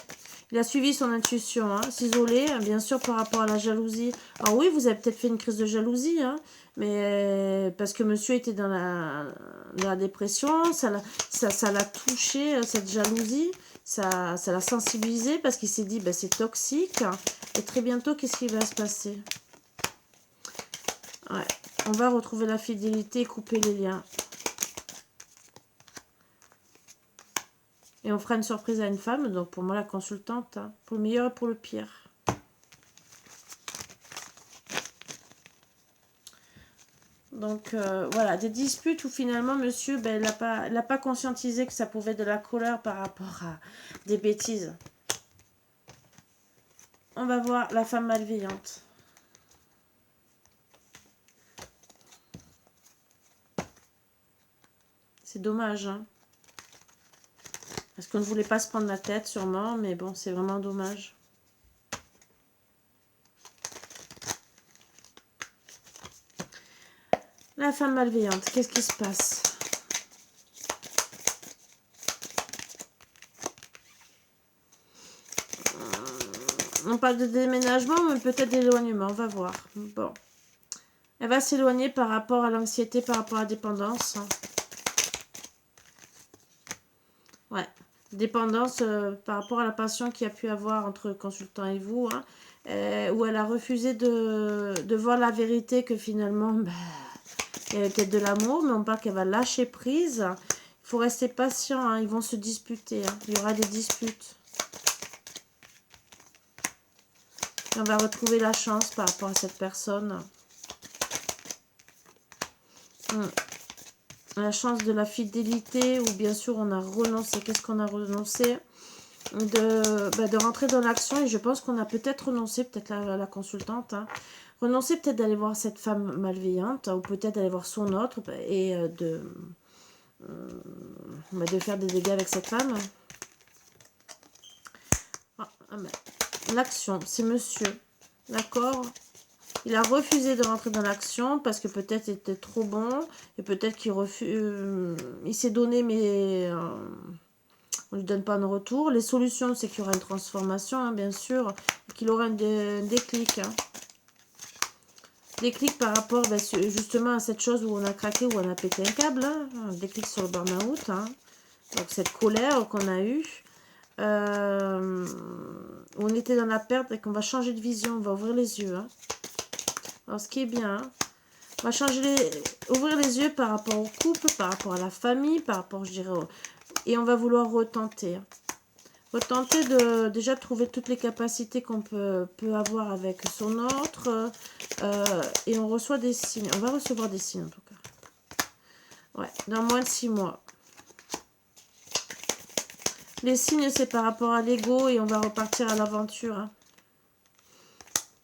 Il a suivi son intuition, hein, s'isoler, bien sûr, par rapport à la jalousie. Alors oui, vous avez peut-être fait une crise de jalousie, hein, mais parce que monsieur était dans la dépression, ça l'a touché, cette jalousie. Ça l'a sensibilisé parce qu'il s'est dit, c'est toxique. Et très bientôt, qu'est-ce qui va se passer? Ouais. On va retrouver la fidélité et couper les liens. Et on fera une surprise à une femme. Donc pour moi, la consultante, hein, pour le meilleur et pour le pire. Donc voilà, des disputes où finalement monsieur, il n'a pas conscientisé que ça pouvait être de la colère par rapport à des bêtises. On va voir la femme malveillante. C'est dommage, hein. Parce qu'on ne voulait pas se prendre la tête sûrement, mais bon, c'est vraiment dommage. La femme malveillante, qu'est-ce qui se passe? On parle de déménagement, mais peut-être d'éloignement, on va voir. Bon. Elle va s'éloigner par rapport à l'anxiété, par rapport à la dépendance. Ouais. Dépendance par rapport à la passion qu'il y a pu avoir entre le consultant et vous, hein, où elle a refusé de voir la vérité que finalement, bah, il y avait peut-être de l'amour, mais on parle qu'elle va lâcher prise. Il faut rester patient, hein, ils vont se disputer, hein, il y aura des disputes. Et on va retrouver la chance par rapport à cette personne. La chance de la fidélité, ou bien sûr on a renoncé. Qu'est-ce qu'on a renoncé? De rentrer dans l'action, et je pense qu'on a peut-être renoncé, peut-être la consultante, hein, renoncer peut-être d'aller voir cette femme malveillante, ou peut-être d'aller voir son autre, et de faire des dégâts avec cette femme. L'action, c'est monsieur, d'accord? Il a refusé de rentrer dans l'action parce que peut-être il était trop bon, et peut-être qu'il il s'est donné, mais on ne lui donne pas de retour. Les solutions, c'est qu'il y aura une transformation, hein, bien sûr, qu'il aura un déclic. Hein. Déclic par rapport justement à cette chose où on a craqué, où on a pété un câble. Hein. Un déclic sur le burn-out. Hein. Donc cette colère qu'on a eue. On était dans la perte et qu'on va changer de vision. On va ouvrir les yeux. Hein. Alors ce qui est bien, hein, on va ouvrir les yeux par rapport au couple, par rapport à la famille, par rapport, je dirais, et on va vouloir retenter. Hein. Retenter de déjà trouver toutes les capacités qu'on peut avoir avec son autre. Et on reçoit des signes. On va recevoir des signes en tout cas. Ouais, dans moins de 6 mois. Les signes, c'est par rapport à l'ego, et on va repartir à l'aventure. Hein,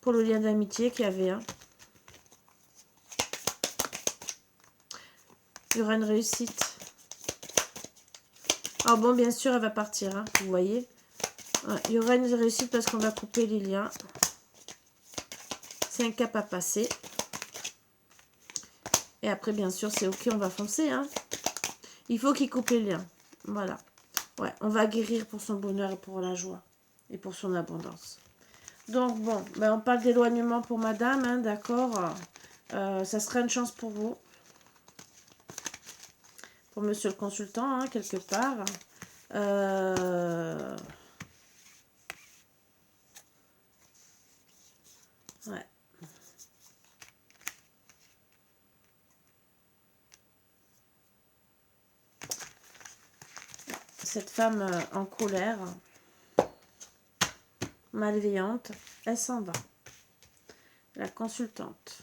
pour le lien d'amitié qu'il y avait. Hein. Il y aura une réussite. Alors bon, bien sûr, elle va partir. Hein, vous voyez. Ouais, il y aura une réussite parce qu'on va couper les liens. C'est un cap à passer. Et après, bien sûr, c'est ok, on va foncer. Hein. Il faut qu'il coupe les liens. Voilà. Ouais, on va guérir pour son bonheur et pour la joie. Et pour son abondance. Donc, bon, ben on parle d'éloignement pour madame, hein, d'accord. Ça sera une chance pour vous. Pour monsieur le consultant, hein, quelque part. Ouais. Cette femme en colère, malveillante, elle s'en va. La consultante.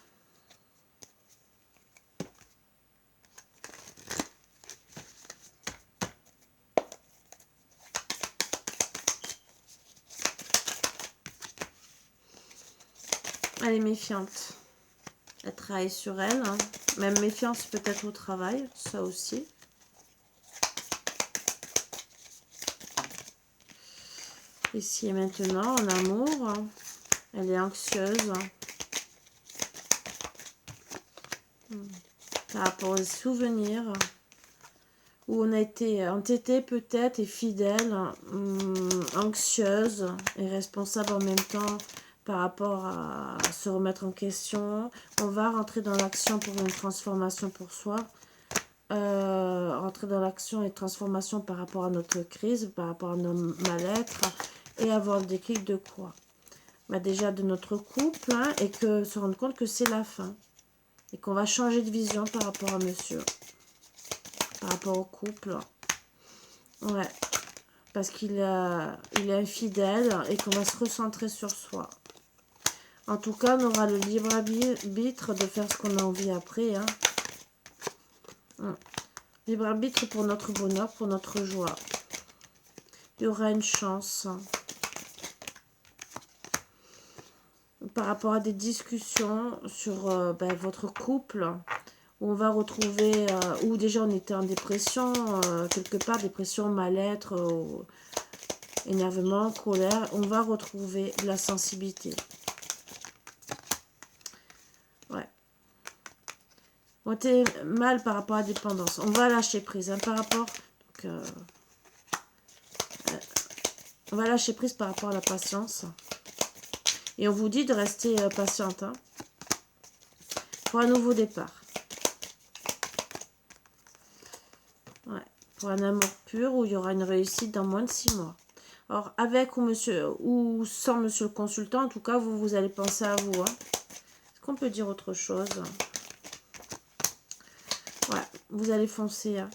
Elle est méfiante. Elle travaille sur elle. Hein. Même méfiance peut-être au travail, ça aussi. Ici et maintenant, en amour, elle est anxieuse. Par rapport aux souvenirs, où on a été entêté peut-être et fidèle, anxieuse et responsable en même temps par rapport à se remettre en question. On va rentrer dans l'action pour une transformation pour soi. Rentrer dans l'action et transformation par rapport à notre crise, par rapport à nos mal-être, et avoir le déclic de quoi? Bah déjà de notre couple, hein, et que se rendre compte que c'est la fin. Et qu'on va changer de vision par rapport à monsieur. Par rapport au couple. Ouais. Parce il est infidèle et qu'on va se recentrer sur soi. En tout cas, on aura le libre arbitre de faire ce qu'on a envie après. Hein. Libre arbitre pour notre bonheur, pour notre joie. Il y aura une chance. Par rapport à des discussions sur votre couple, où on va retrouver, où déjà on était en dépression, quelque part, dépression, mal-être, énervement, colère, on va retrouver de la sensibilité. Ouais. On était mal par rapport à la dépendance. On va lâcher prise, hein, par rapport... Donc, on va lâcher prise par rapport à la patience. Et on vous dit de rester patiente, hein, pour un nouveau départ. Ouais. pour un amour pur où il y aura une réussite dans moins de 6 mois. Or, avec ou sans monsieur le consultant, en tout cas, vous allez penser à vous. Hein. Est-ce qu'on peut dire autre chose? Ouais, vous allez foncer. Hein.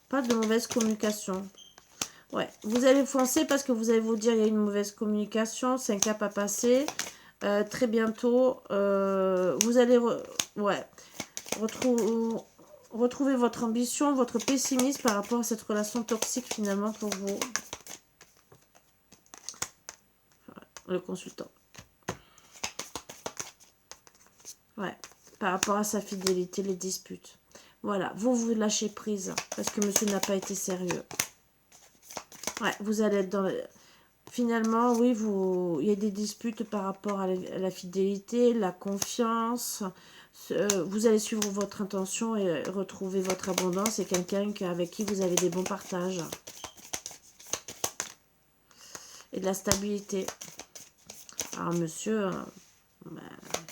Pas de mauvaise communication. Ouais, vous allez foncer parce que vous allez vous dire il y a une mauvaise communication, c'est un cap à passer. Très bientôt, vous allez retrouver votre ambition, votre pessimisme par rapport à cette relation toxique finalement pour vous. Le consultant. Ouais, par rapport à sa fidélité, les disputes. Voilà, vous lâchez prise parce que monsieur n'a pas été sérieux. Ouais, vous allez être dans... Finalement, oui, il y a des disputes par rapport à la fidélité, la confiance. Vous allez suivre votre intention et retrouver votre abondance et quelqu'un avec qui vous avez des bons partages. Et de la stabilité. Alors, monsieur,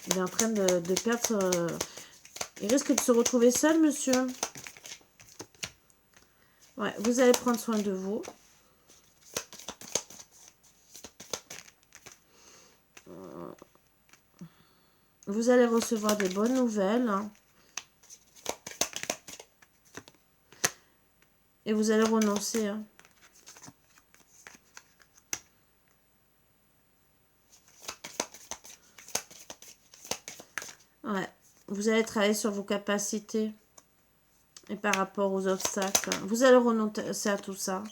il est en train de perdre... il risque de se retrouver seul, monsieur. Ouais, vous allez prendre soin de vous. Vous allez recevoir des bonnes nouvelles. Et vous allez renoncer. Hein. Ouais. Vous allez travailler sur vos capacités. Et par rapport aux obstacles. Vous allez renoncer à tout ça.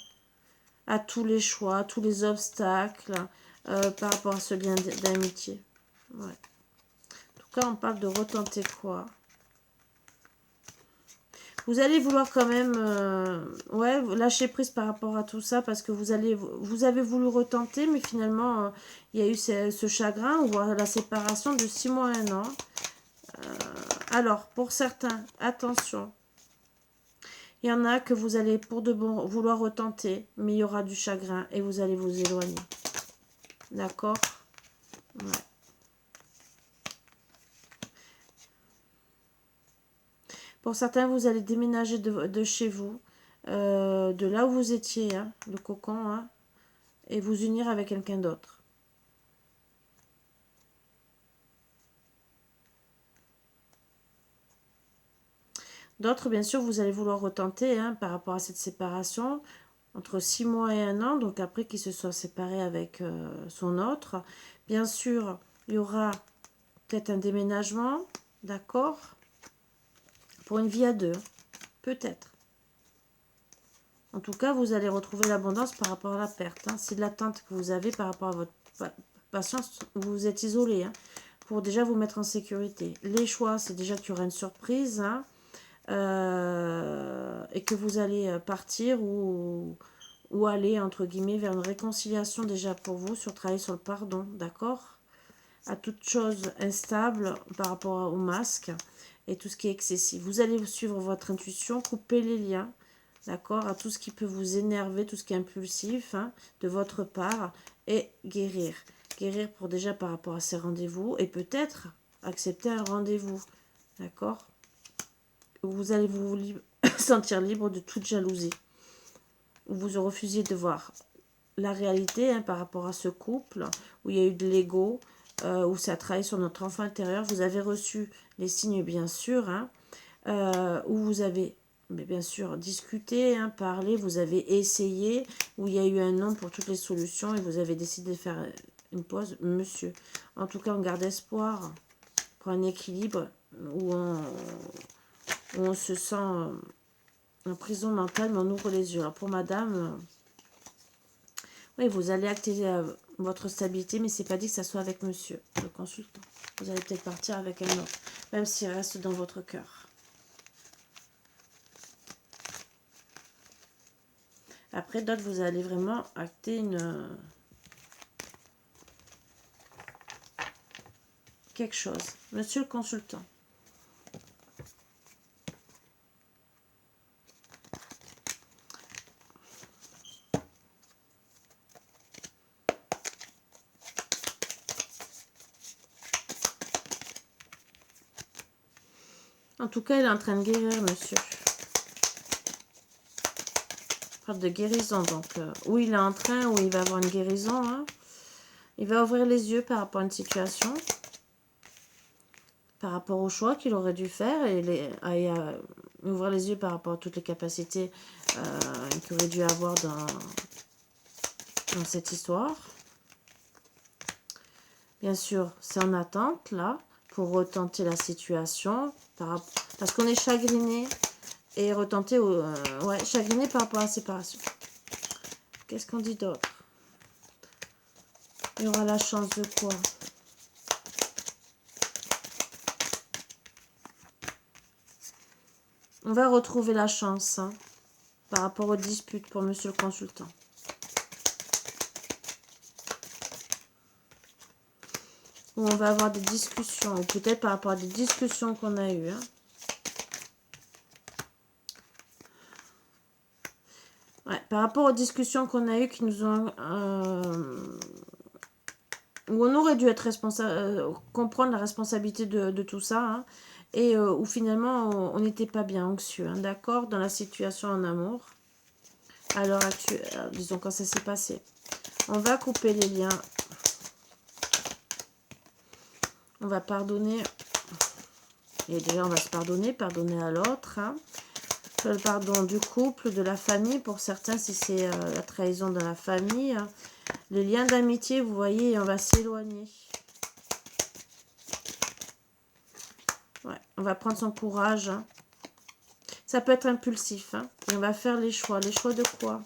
À tous les choix, tous les obstacles. Par rapport à ce lien d'amitié. Ouais. En tout cas, on parle de retenter quoi? Vous allez vouloir quand même ouais, lâcher prise par rapport à tout ça parce que vous avez voulu retenter, mais finalement, il y a eu ce chagrin ou la séparation de 6 mois à 1 an. Alors, pour certains, attention. Il y en a que vous allez pour de bon vouloir retenter, mais il y aura du chagrin et vous allez vous éloigner. D'accord? Ouais. Pour certains, vous allez déménager de chez vous, de là où vous étiez, hein, le cocon, hein, et vous unir avec quelqu'un d'autre. D'autres, bien sûr, vous allez vouloir retenter hein, par rapport à cette séparation entre 6 mois et 1 an, donc après qu'il se soit séparé avec son autre. Bien sûr, il y aura peut-être un déménagement, d'accord? Pour une vie à deux, peut-être. En tout cas, vous allez retrouver l'abondance par rapport à la perte. Hein. C'est de l'attente que vous avez par rapport à votre patience. Vous êtes isolé hein, pour déjà vous mettre en sécurité. Les choix, c'est déjà qu'il y aura une surprise hein, et que vous allez partir ou aller, entre guillemets, vers une réconciliation déjà pour vous, sur travailler sur le pardon, d'accord? À toute chose instable par rapport au masque et tout ce qui est excessif. Vous allez suivre votre intuition, couper les liens, d'accord, à tout ce qui peut vous énerver, tout ce qui est impulsif hein, de votre part, et guérir. Guérir pour déjà par rapport à ces rendez-vous, et peut-être accepter un rendez-vous, d'accord. Vous allez vous sentir libre de toute jalousie. Vous refusiez de voir la réalité hein, par rapport à ce couple, où il y a eu de l'ego, où ça a travaillé sur notre enfant intérieur. Vous avez reçu les signes, bien sûr, hein, où vous avez, mais bien sûr, discuté, hein, parlé, vous avez essayé, où il y a eu un non pour toutes les solutions et vous avez décidé de faire une pause, monsieur. En tout cas, on garde espoir pour un équilibre où on se sent en prison mentale, mais on ouvre les yeux. Alors pour madame... oui, vous allez activer votre stabilité, mais c'est pas dit que ça soit avec monsieur, le consultant. Vous allez peut-être partir avec un autre, même s'il reste dans votre cœur. Après, d'autres, vous allez vraiment acter quelque chose. Monsieur le consultant. En En tout cas, il est en train de guérir, monsieur. Parle de guérison, donc. Où il est en train, où il va avoir une guérison. Hein. Il va ouvrir les yeux par rapport à une situation. Par rapport au choix qu'il aurait dû faire. Et ouvrir les yeux par rapport à toutes les capacités qu'il aurait dû avoir dans cette histoire. Bien sûr, c'est en attente, là, pour retenter la situation. Parce qu'on est chagriné. Et retenter, ouais, chagriné par rapport à la séparation. Qu'est-ce qu'on dit d'autre? Il y aura la chance de quoi? On va retrouver la chance hein, par rapport aux disputes pour monsieur le consultant. Où on va avoir des discussions, ou peut-être par rapport à des discussions qu'on a eues. Hein. Ouais, par rapport aux discussions qu'on a eues qui nous ont... où on aurait dû être responsable, comprendre la responsabilité de tout ça. Hein, et où finalement on n'était pas bien anxieux. Hein, d'accord? Dans la situation en amour. À l'heure actuelle, disons quand ça s'est passé. On va couper les liens. On va pardonner. Et déjà on va se pardonner à l'autre. Hein. Le pardon du couple, de la famille, pour certains si c'est la trahison de la famille. Hein. Les liens d'amitié, vous voyez, on va s'éloigner. Ouais, on va prendre son courage. Hein. Ça peut être impulsif. Hein. Et on va faire les choix. Les choix de quoi?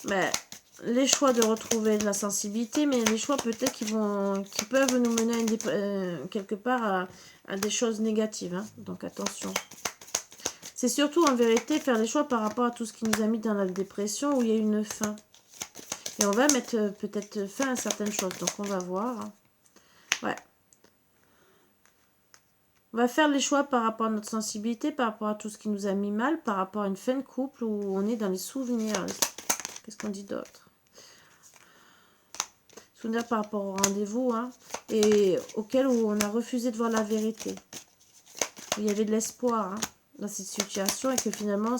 Ben, les choix de retrouver de la sensibilité, mais les choix peut-être qui peuvent nous mener quelque part à des choses négatives. Hein. Donc attention. C'est surtout en vérité faire les choix par rapport à tout ce qui nous a mis dans la dépression où il y a une fin. Et on va mettre peut-être fin à certaines choses. Donc on va voir. Hein. Ouais. On va faire les choix par rapport à notre sensibilité, par rapport à tout ce qui nous a mis mal, par rapport à une fin de couple où on est dans les souvenirs. Qu'est-ce qu'on dit d'autre? Souvenirs par rapport au rendez-vous, hein, et auquel où on a refusé de voir la vérité. Il y avait de l'espoir hein, dans cette situation et que finalement,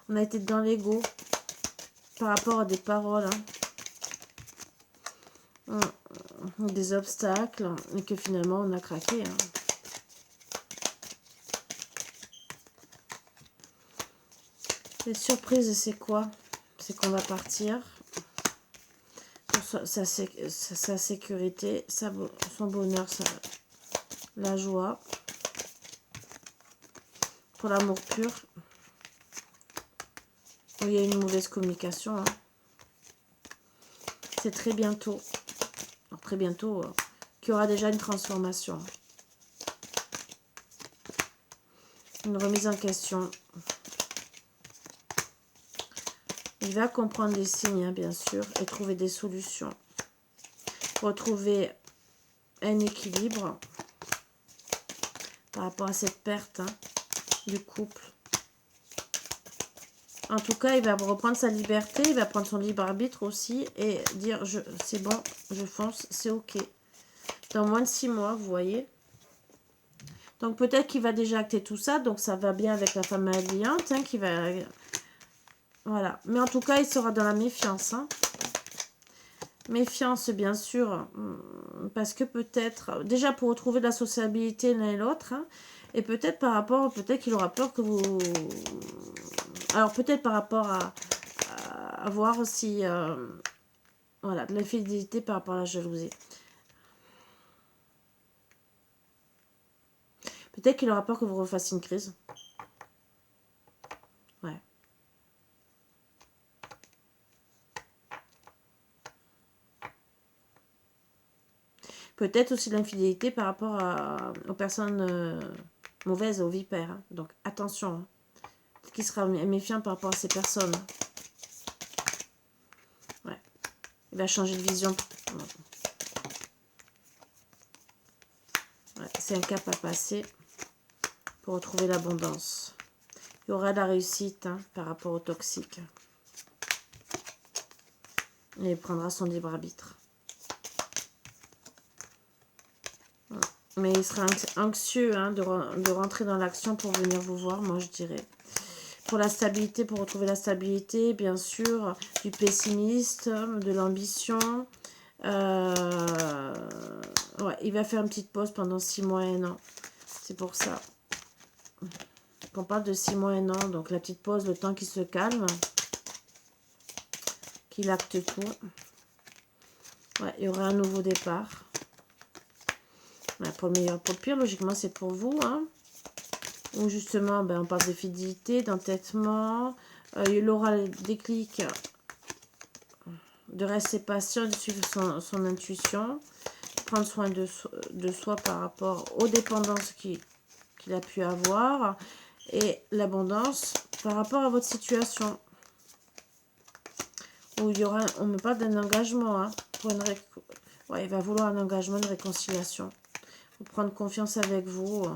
on a été dans l'ego par rapport à des paroles. Hein, des obstacles et que finalement, on a craqué. Hein. Les surprises, c'est quoi? C'est qu'on va partir. Pour sa sécurité, son bonheur, la joie. Pour l'amour pur. Où il y a une mauvaise communication. Hein. C'est très bientôt. Alors, très bientôt, qu'il y aura déjà une transformation. Une remise en question. Il va comprendre les signes, hein, bien sûr, et trouver des solutions. Retrouver un équilibre par rapport à cette perte hein, du couple. En tout cas, il va reprendre sa liberté, il va prendre son libre arbitre aussi et dire c'est bon, je fonce, c'est ok. Dans moins de 6 mois, vous voyez. Donc peut-être qu'il va déjà acter tout ça, donc ça va bien avec la femme alliante, hein, qui va... Voilà. Mais en tout cas, il sera dans la méfiance. Hein. Méfiance, bien sûr, parce que peut-être, déjà pour retrouver de la sociabilité l'un et l'autre, hein, et peut-être par rapport, peut-être qu'il aura peur que vous... Alors peut-être par rapport à voir aussi, voilà, de l'infidélité par rapport à la jalousie. Peut-être qu'il aura peur que vous refassiez une crise. Ouais. Peut-être aussi l'infidélité par rapport aux personnes mauvaises, aux vipères. Hein. Donc attention. Hein. Qui sera méfiant par rapport à ces personnes. Ouais. Il va changer de vision. Ouais. C'est un cap à passer pour retrouver l'abondance. Il y aura de la réussite hein, par rapport au toxique. Et il prendra son libre arbitre. Mais il sera anxieux hein, de rentrer dans l'action pour venir vous voir, moi je dirais. Pour la stabilité, pour retrouver la stabilité, bien sûr, du pessimiste, de l'ambition. Ouais, il va faire une petite pause pendant 6 mois et 1 an. C'est pour ça qu'on parle de 6 mois et 1 an. Donc la petite pause, le temps qu'il se calme, qu'il acte tout. Ouais, il y aura un nouveau départ. Ouais, pour le meilleur, pour le pire, logiquement, c'est pour vous. Hein. Ou justement, ben, on parle de fidélité, d'entêtement. Il aura le déclic de rester patient, de suivre son intuition. Prendre soin de soi par rapport aux dépendances qu'il a pu avoir. Et l'abondance par rapport à votre situation. Où il y aura, on me parle d'un engagement. Hein, pour une ouais, il va vouloir un engagement, une réconciliation. Faut prendre confiance avec vous.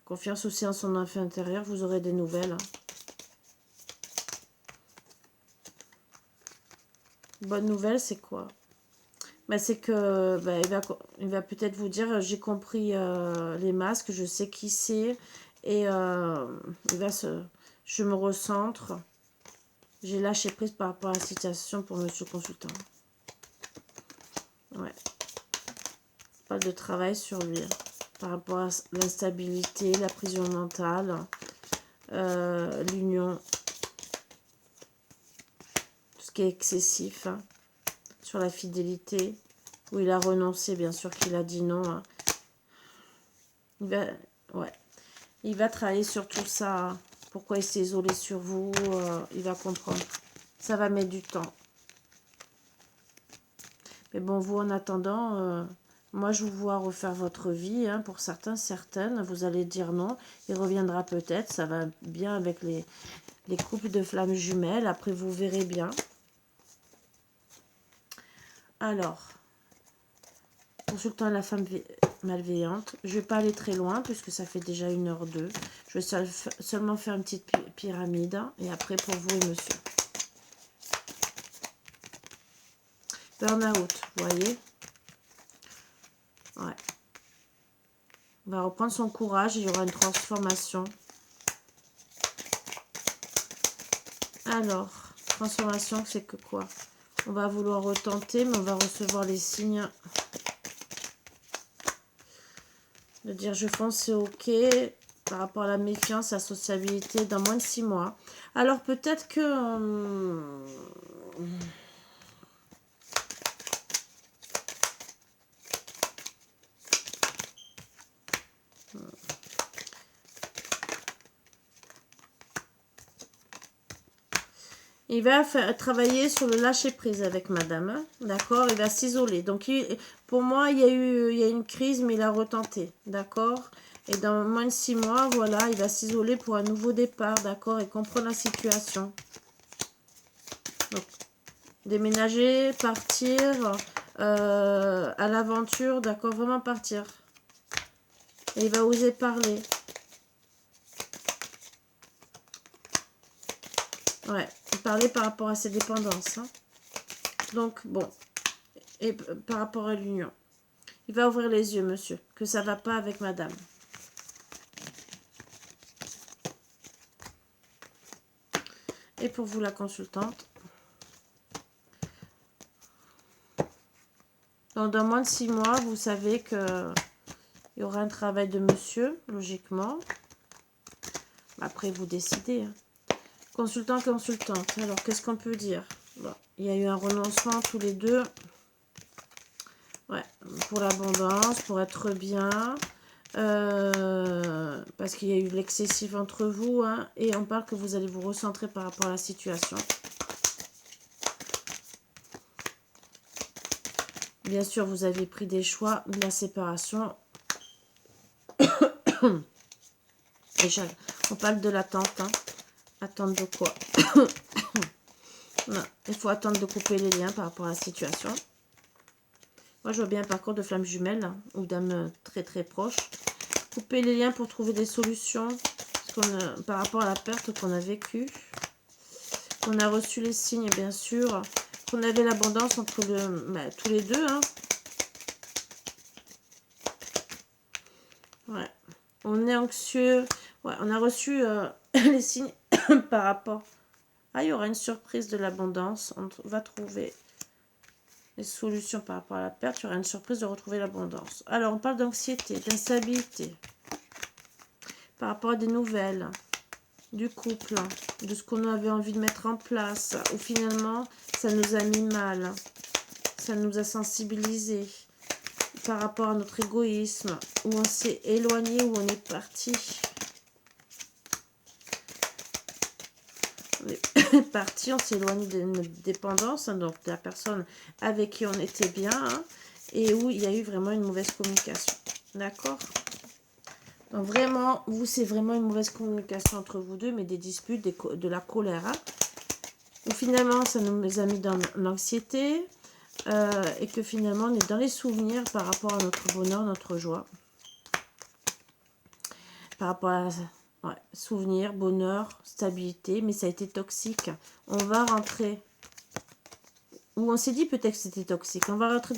Confiance aussi en son enfant intérieur, vous aurez des nouvelles. Bonne nouvelle, c'est quoi? Ben, c'est que ben, il va peut-être vous dire, j'ai compris les masques, je sais qui c'est, et je me recentre. J'ai lâché prise par rapport à la situation pour monsieur le consultant. Ouais. Pas de travail sur lui. Par rapport à l'instabilité, la prison mentale, l'union, tout ce qui est excessif, hein, sur la fidélité, où il a renoncé, bien sûr qu'il a dit non. Hein. Il va travailler sur tout ça. Hein. Pourquoi il s'est isolé sur vous, il va comprendre. Ça va mettre du temps. Mais bon, vous, en attendant, moi, je vous vois refaire votre vie. Hein, pour certains, certaines, vous allez dire non. Il reviendra peut-être. Ça va bien avec les couples de flammes jumelles. Après, vous verrez bien. Alors, consultant la femme malveillante. Je ne vais pas aller très loin puisque ça fait déjà 1h02. Je vais seulement faire une petite pyramide. Hein, et après, pour vous et monsieur. Burn-out, vous voyez. Ouais. Il va reprendre son courage, il y aura une transformation. Alors, transformation, c'est que quoi? On va vouloir retenter, mais on va recevoir les signes de dire je fonce, c'est ok. Par rapport à la méfiance, la sociabilité, dans moins de 6 mois. Alors, peut-être que... il va travailler sur le lâcher-prise avec madame. D'accord? Il va s'isoler. Donc, pour moi, il y a une crise, mais il a retenté. D'accord? Et dans moins de 6 mois, voilà, il va s'isoler pour un nouveau départ. D'accord? Et comprendre la situation. Donc, déménager, partir à l'aventure. D'accord? Vraiment partir. Et il va oser parler. Ouais, parler par rapport à ses dépendances. Hein. Donc, bon. Et par rapport à l'union. Il va ouvrir les yeux, monsieur. Que ça ne va pas avec madame. Et pour vous, la consultante. Donc, dans moins de 6 mois, vous savez que il y aura un travail de monsieur, logiquement. Après, vous décidez. Hein. Consultant, consultante. Alors, qu'est-ce qu'on peut dire? Bon, il y a eu un renoncement tous les deux. Ouais, pour l'abondance, pour être bien. Parce qu'il y a eu l'excessif entre vous. Hein, et on parle que vous allez vous recentrer par rapport à la situation. Bien sûr, vous avez pris des choix de la séparation. On parle de l'attente. Hein. Attendre de quoi? Non, il faut attendre de couper les liens par rapport à la situation. Moi, je vois bien un parcours de flammes jumelles hein, ou d'âmes très très proches. Couper les liens pour trouver des solutions par rapport à la perte qu'on a vécue. On a reçu les signes, bien sûr, qu'on avait l'abondance entre tous les deux. Hein. Ouais. On est anxieux. Ouais, on a reçu les signes par rapport. Ah, il y aura une surprise de l'abondance. On va trouver les solutions par rapport à la perte. Il y aura une surprise de retrouver l'abondance. Alors, on parle d'anxiété, d'instabilité. Par rapport à des nouvelles, du couple, de ce qu'on avait envie de mettre en place. Ou finalement, ça nous a mis mal. Ça nous a sensibilisés. Par rapport à notre égoïsme. Où on s'est éloigné, où on est parti. On est parti, on s'est éloigné de notre dépendance, hein, donc de la personne avec qui on était bien, hein, et où il y a eu vraiment une mauvaise communication. D'accord? Donc vraiment, vous, c'est vraiment une mauvaise communication entre vous deux, mais des disputes, de la colère. Hein, où finalement, ça nous a mis dans l'anxiété, et que finalement, on est dans les souvenirs par rapport à notre bonheur, notre joie. Par rapport à... Ouais, souvenir, bonheur, stabilité, mais ça a été toxique. On va rentrer, ou on s'est dit peut-être que c'était toxique. On va rentrer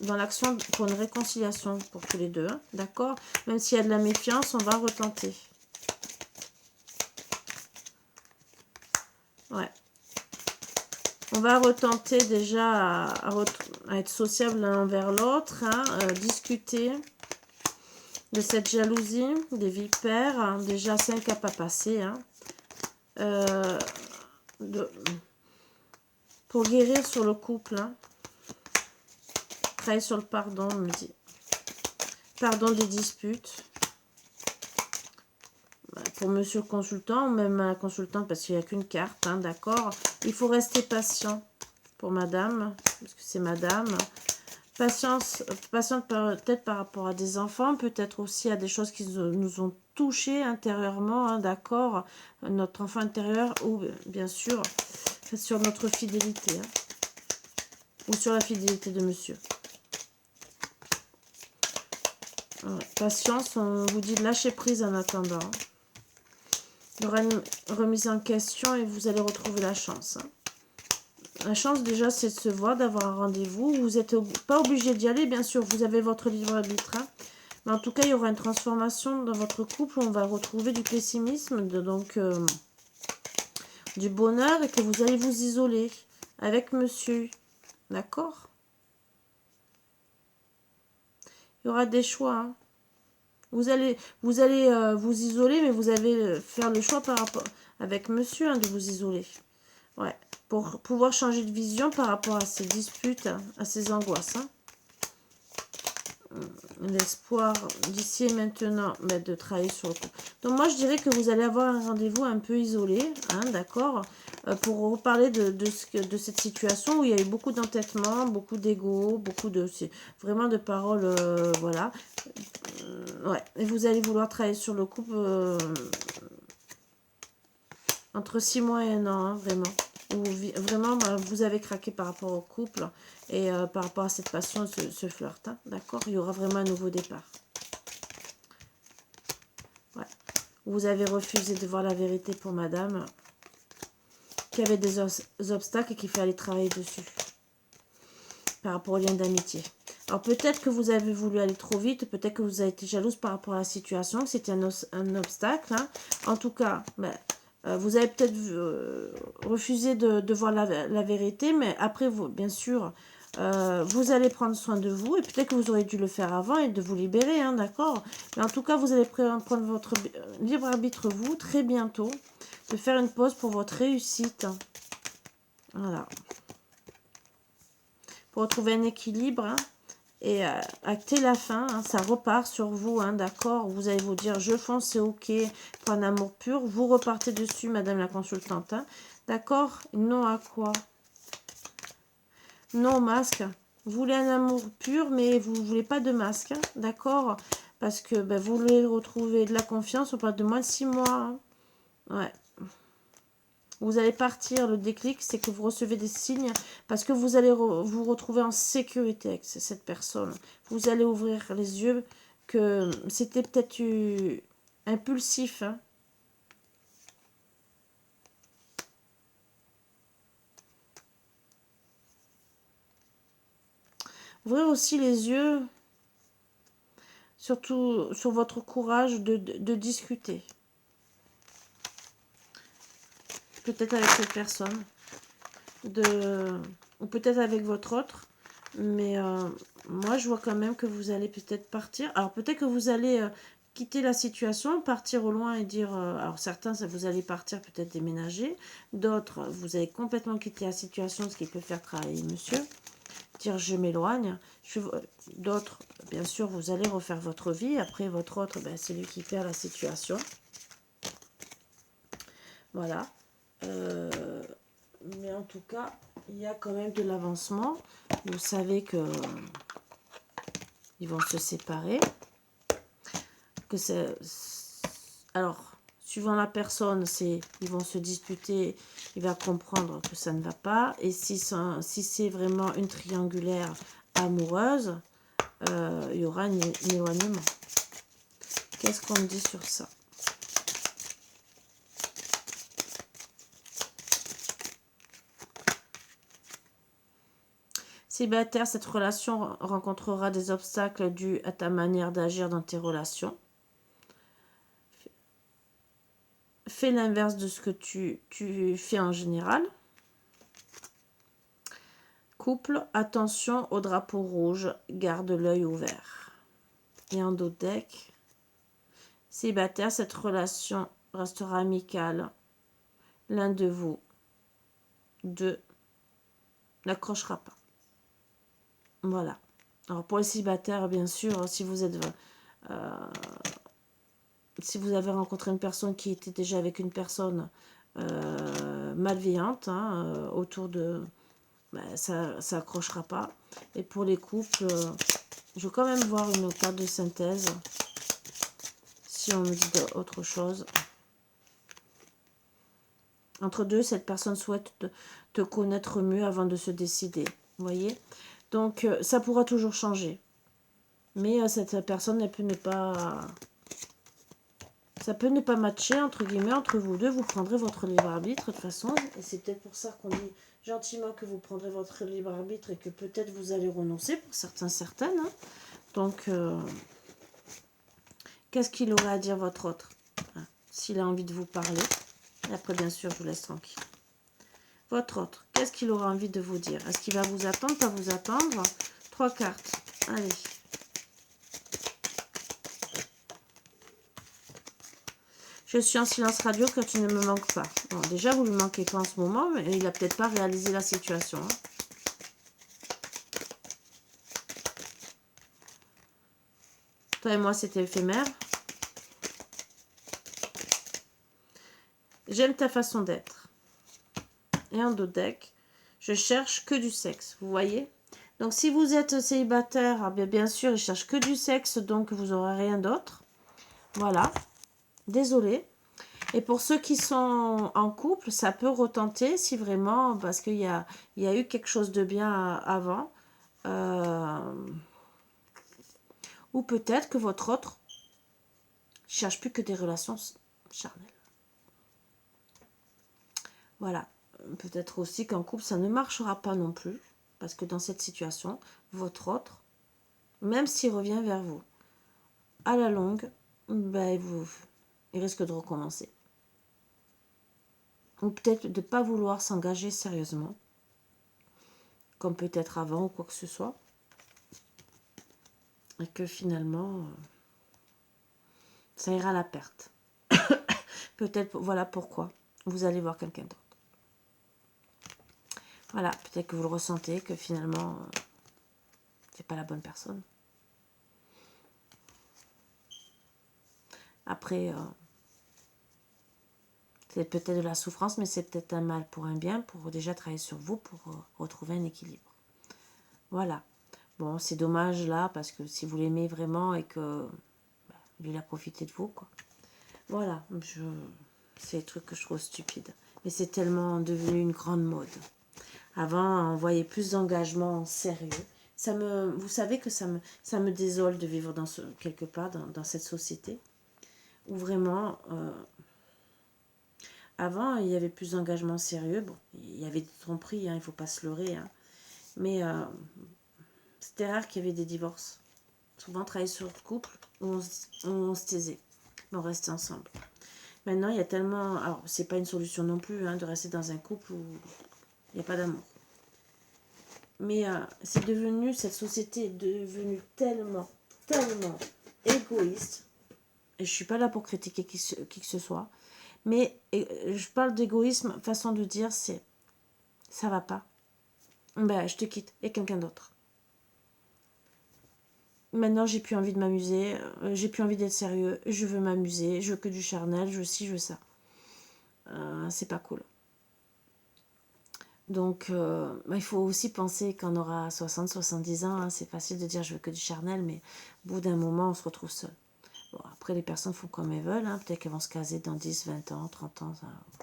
dans l'action pour une réconciliation pour tous les deux, hein, d'accord? Même s'il y a de la méfiance, on va retenter. Ouais. On va retenter déjà à être sociable l'un envers l'autre, hein, discuter de cette jalousie, des vipères, hein, déjà 5 à pas passer, hein, pour guérir sur le couple, hein, travailler sur le pardon, on me dit. Pardon des disputes. Pour monsieur le consultant, ou même la consultante, parce qu'il n'y a qu'une carte, hein, d'accord. Il faut rester patient pour madame, parce que c'est madame. Patiente peut-être par rapport à des enfants, peut-être aussi à des choses qui nous ont touchés intérieurement, hein, d'accord. Notre enfant intérieur, ou bien sûr, sur notre fidélité, hein, ou sur la fidélité de monsieur. Ouais. Patience, on vous dit de lâcher prise en attendant. Il y aura une remise en question et vous allez retrouver la chance. Hein. La chance, déjà, c'est de se voir, d'avoir un rendez-vous. Vous n'êtes pas obligé d'y aller, bien sûr. Vous avez votre libre arbitre. Hein. Mais en tout cas, il y aura une transformation dans votre couple. On va retrouver du pessimisme, du bonheur et que vous allez vous isoler avec monsieur. D'accord? Il y aura des choix. Hein. Vous allez vous isoler, mais vous allez faire le choix par rapport avec monsieur, hein, de vous isoler. Ouais, pour pouvoir changer de vision par rapport à ces disputes, à ces angoisses. Hein. L'espoir d'ici et maintenant, mais de travailler sur le coup. Donc moi, je dirais que vous allez avoir un rendez-vous un peu isolé, hein, d'accord, pour reparler de cette situation où il y a eu beaucoup d'entêtement, beaucoup d'ego, vraiment de paroles, voilà. Ouais, et vous allez vouloir travailler sur le couple entre 6 mois et 1 an, hein, vraiment. Où vraiment, vous avez craqué par rapport au couple et par rapport à cette passion, ce flirt. Hein, d'accord? Il y aura vraiment un nouveau départ. Ouais. Vous avez refusé de voir la vérité pour madame, qu'il y avait des obstacles et qu'il fallait travailler dessus. Par rapport au lien d'amitié. Alors peut-être que vous avez voulu aller trop vite, peut-être que vous avez été jalouse par rapport à la situation, que c'était un obstacle. Hein. En tout cas, vous avez peut-être refusé de voir la vérité, mais après, vous, bien sûr, vous allez prendre soin de vous, et peut-être que vous aurez dû le faire avant et de vous libérer, hein, d'accord? Mais en tout cas, vous allez prendre votre libre arbitre, vous, très bientôt, de faire une pause pour votre réussite. Voilà. Pour retrouver un équilibre, hein, et acter la fin, hein, ça repart sur vous, hein, d'accord? Vous allez vous dire, je fonce, c'est ok, pour un amour pur. Vous repartez dessus, madame la consultante, hein, d'accord? Non à quoi? Non au masque. Vous voulez un amour pur, mais vous ne voulez pas de masque, hein, d'accord? Parce que vous voulez retrouver de la confiance, on parle de moins de 6 mois. Hein. Ouais. Vous allez partir, le déclic, c'est que vous recevez des signes parce que vous allez vous retrouver en sécurité avec cette personne. Vous allez ouvrir les yeux que c'était peut-être impulsif. Hein. Ouvrir aussi les yeux, surtout sur votre courage de discuter. Peut-être avec cette personne, ou peut-être avec votre autre. Mais moi, je vois quand même que vous allez peut-être partir. Alors, peut-être que vous allez quitter la situation, partir au loin et dire... alors, certains, vous allez partir, peut-être déménager. D'autres, vous allez complètement quitter la situation, ce qui peut faire travailler monsieur. Dire, je m'éloigne. D'autres, bien sûr, vous allez refaire votre vie. Après, votre autre, ben, c'est lui qui perd la situation. Voilà. Mais en tout cas, il y a quand même de l'avancement. Vous savez que ils vont se séparer. Alors, suivant la personne, ils vont se disputer. Il va comprendre que ça ne va pas. Et si c'est vraiment une triangulaire amoureuse, il y aura un éloignement. Qu'est-ce qu'on me dit sur ça? Célibataire, cette relation rencontrera des obstacles dus à ta manière d'agir dans tes relations. Fais l'inverse de ce que tu fais en général. Couple, attention au drapeau rouge, garde l'œil ouvert. Et en dos de deck, célibataire, cette relation restera amicale. L'un de vous deux n'accrochera pas. Voilà. Alors pour les célibataires, bien sûr, si vous avez rencontré une personne qui était déjà avec une personne malveillante autour de... ça accrochera pas. Et pour les couples, je veux quand même voir une carte de synthèse. Si on me dit autre chose. Entre deux, cette personne souhaite te connaître mieux avant de se décider. Vous voyez? Donc, ça pourra toujours changer. Mais cette personne, elle peut ne pas... Ça peut ne pas matcher, entre guillemets, entre vous deux. Vous prendrez votre libre arbitre, de toute façon. Et c'est peut-être pour ça qu'on dit gentiment que vous prendrez votre libre arbitre et que peut-être vous allez renoncer, pour certains, certaines. Hein. Donc, qu'est-ce qu'il aurait à dire votre autre? S'il a envie de vous parler. Et après, bien sûr, je vous laisse tranquille. Votre autre, qu'est-ce qu'il aura envie de vous dire? Est-ce qu'il va vous attendre, pas vous attendre? 3 cartes. Allez. Je suis en silence radio car tu ne me manques pas. Bon, déjà, vous ne lui manquez pas en ce moment, mais il n'a peut-être pas réalisé la situation. Hein. Toi et moi, c'était éphémère. J'aime ta façon d'être. Et en dos de deck, je cherche que du sexe. Vous voyez? Donc, si vous êtes célibataire, bien sûr, il cherche que du sexe, donc vous n'aurez rien d'autre. Voilà. Désolée. Et pour ceux qui sont en couple, ça peut retenter si vraiment, parce qu'il y a eu quelque chose de bien avant. Ou peut-être que votre autre cherche plus que des relations charnelles. Voilà. Peut-être aussi qu'en couple, ça ne marchera pas non plus. Parce que dans cette situation, votre autre, même s'il revient vers vous, à la longue, ben, il risque de recommencer. Ou peut-être de ne pas vouloir s'engager sérieusement. Comme peut-être avant ou quoi que ce soit. Et que finalement, ça ira à la perte. Peut-être, voilà pourquoi. Vous allez voir quelqu'un d'autre. Voilà, peut-être que vous le ressentez, que finalement, c'est pas la bonne personne. Après, c'est peut-être de la souffrance, mais c'est peut-être un mal pour un bien, pour déjà travailler sur vous, pour retrouver un équilibre. Voilà. Bon, c'est dommage là, parce que si vous l'aimez vraiment et que lui, il a profité de vous, quoi. Voilà, c'est des trucs que je trouve stupides. Mais c'est tellement devenu une grande mode. Avant, on voyait plus d'engagement sérieux. Vous savez que ça me désole de vivre quelque part dans cette société où vraiment, avant, il y avait plus d'engagement sérieux. Bon, il y avait des tromperies, il ne faut pas se leurrer. Hein, mais C'était rare qu'il y avait des divorces. Souvent, on travaillait sur le couple où on se taisait, mais on restait ensemble. Maintenant, il y a tellement... Alors, c'est pas une solution non plus de rester dans un couple où il n'y a pas d'amour. Mais c'est devenu... Cette société est devenue tellement égoïste. Et je suis pas là pour critiquer qui que ce soit. Mais je parle d'égoïsme, façon de dire, c'est... Ça va pas. Ben, je te quitte. Et quelqu'un d'autre. Maintenant, j'ai plus envie de m'amuser, j'ai plus envie d'être sérieux, je veux m'amuser, je veux que du charnel, je veux ci, je veux ça. C'est pas cool. Donc, il faut aussi penser qu'on aura 60, 70 ans, c'est facile de dire je veux que du charnel, mais au bout d'un moment, on se retrouve seul. Bon, après, les personnes font comme elles veulent, peut-être qu'elles vont se caser dans 10, 20 ans, 30 ans,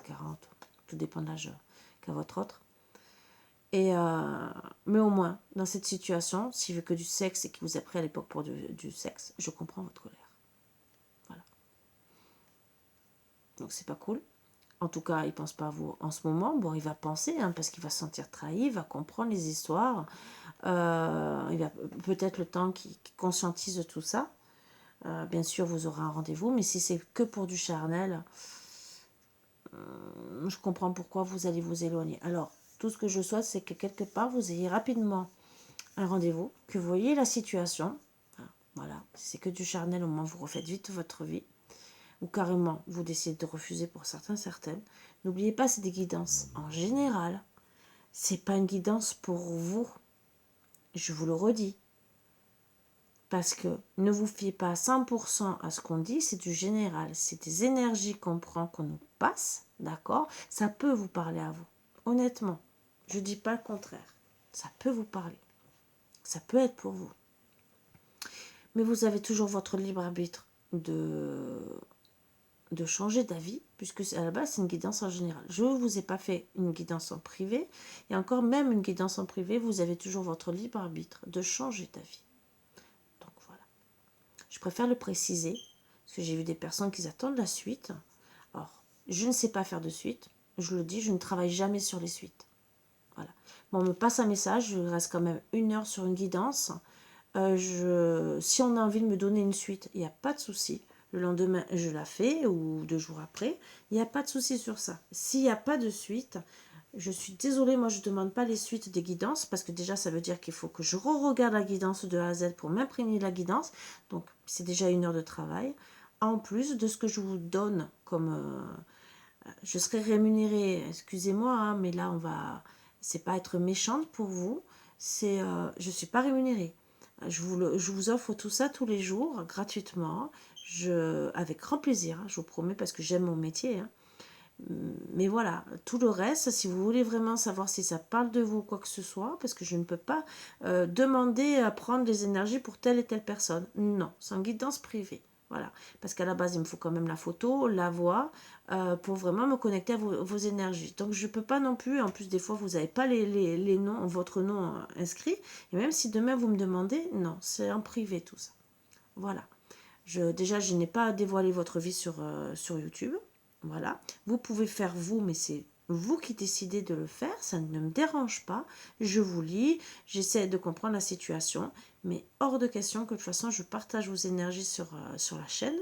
40, tout dépend de l'âge qu'a votre autre. Mais au moins, dans cette situation, s'il veut que du sexe et qu'il vous a pris à l'époque pour du sexe, je comprends votre colère. Voilà. Donc c'est pas cool. En tout cas, il pense pas à vous en ce moment. Bon, il va penser, parce qu'il va se sentir trahi, il va comprendre les histoires. Il va peut-être le temps qu'il conscientise tout ça. Bien sûr, vous aurez un rendez-vous, mais si c'est que pour du charnel, je comprends pourquoi vous allez vous éloigner. Alors, tout ce que je souhaite, c'est que quelque part, vous ayez rapidement un rendez-vous, que vous voyez la situation. Voilà, si c'est que du charnel, au moins vous refaites vite votre vie. Ou carrément, vous décidez de refuser pour certaines. N'oubliez pas, c'est des guidances. En général, c'est pas une guidance pour vous. Je vous le redis. Parce que ne vous fiez pas à 100% à ce qu'on dit, c'est du général. C'est des énergies qu'on prend, qu'on nous passe, d'accord? Ça peut vous parler à vous. Honnêtement, je dis pas le contraire. Ça peut vous parler. Ça peut être pour vous. Mais vous avez toujours votre libre arbitre de changer d'avis, puisque à la base, c'est une guidance en général. Je ne vous ai pas fait une guidance en privé, et encore même une guidance en privé, vous avez toujours votre libre arbitre de changer d'avis. Donc voilà. Je préfère le préciser, parce que j'ai vu des personnes qui attendent la suite. Alors, je ne sais pas faire de suite, je le dis, je ne travaille jamais sur les suites. Voilà. Bon, on me passe un message, je reste quand même 1 heure sur une guidance. Si on a envie de me donner une suite, il n'y a pas de souci. Le lendemain, je la fais, ou 2 jours après. Il n'y a pas de souci sur ça. S'il n'y a pas de suite, je suis désolée, moi je ne demande pas les suites des guidances, parce que déjà ça veut dire qu'il faut que je re-regarde la guidance de A à Z pour m'imprégner de la guidance. Donc c'est déjà 1 heure de travail. En plus de ce que je vous donne comme... je serai rémunérée, excusez-moi, mais là on va... C'est pas être méchante pour vous, c'est... je ne suis pas rémunérée. Je vous offre tout ça tous les jours, gratuitement, avec grand plaisir, je vous promets, parce que j'aime mon métier. Mais voilà, tout le reste, si vous voulez vraiment savoir si ça parle de vous ou quoi que ce soit, parce que je ne peux pas demander à prendre des énergies pour telle et telle personne. Non, c'est en guidance privée. Voilà, parce qu'à la base, il me faut quand même la photo, la voix, pour vraiment me connecter à vos énergies. Donc, je ne peux pas non plus, en plus, des fois, vous n'avez pas les noms, votre nom inscrit. Et même si demain, vous me demandez, non, c'est en privé tout ça. Voilà. Déjà, je n'ai pas dévoilé votre vie sur YouTube. Voilà. Vous pouvez faire vous, mais c'est vous qui décidez de le faire. Ça ne me dérange pas. Je vous lis, j'essaie de comprendre la situation. Mais hors de question que de toute façon, je partage vos énergies sur la chaîne.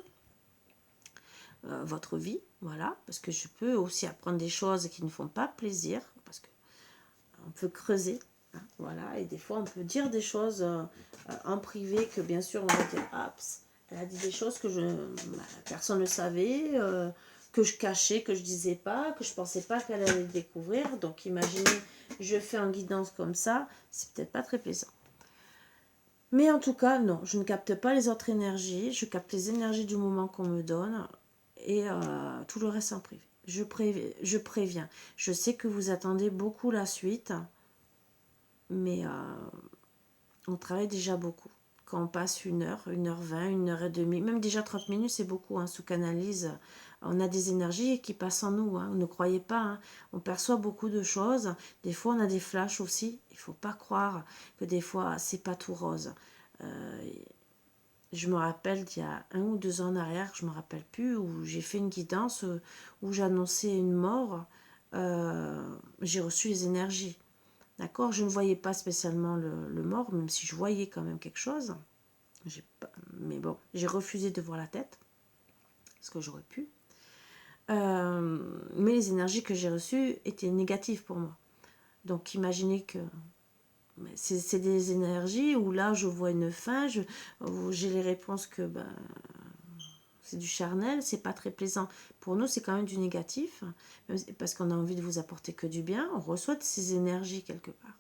Votre vie, voilà. Parce que je peux aussi apprendre des choses qui ne font pas plaisir. Parce qu'on peut creuser. Voilà. Et des fois, on peut dire des choses en privé que bien sûr, on va dire, elle a dit des choses que personne ne savait, que je cachais, que je disais pas, que je pensais pas qu'elle allait découvrir. Donc imaginez, je fais en guidance comme ça, c'est peut-être pas très plaisant. Mais en tout cas, non, je ne capte pas les autres énergies, je capte les énergies du moment qu'on me donne, et tout le reste en privé. Je préviens. Je sais que vous attendez beaucoup la suite, mais on travaille déjà beaucoup. Quand on passe 1 heure, 1h20, 1h30, même déjà 30 minutes, c'est beaucoup. Sous canalise, on a des énergies qui passent en nous. Ne croyez pas, on perçoit beaucoup de choses. Des fois, on a des flashs aussi. Il ne faut pas croire que des fois, c'est pas tout rose. Je me rappelle d'il y a 1 ou 2 ans en arrière, je ne me rappelle plus, où j'ai fait une guidance où j'annonçais une mort. J'ai reçu les énergies. D'accord? Je ne voyais pas spécialement le mort, même si je voyais quand même quelque chose. Mais bon, j'ai refusé de voir la tête, parce que j'aurais pu. Mais les énergies que j'ai reçues étaient négatives pour moi. Donc imaginez que c'est des énergies où là je vois une fin, j'ai les réponses que c'est du charnel, c'est pas très plaisant. Pour nous, c'est quand même du négatif, parce qu'on a envie de vous apporter que du bien. On reçoit de ces énergies quelque part.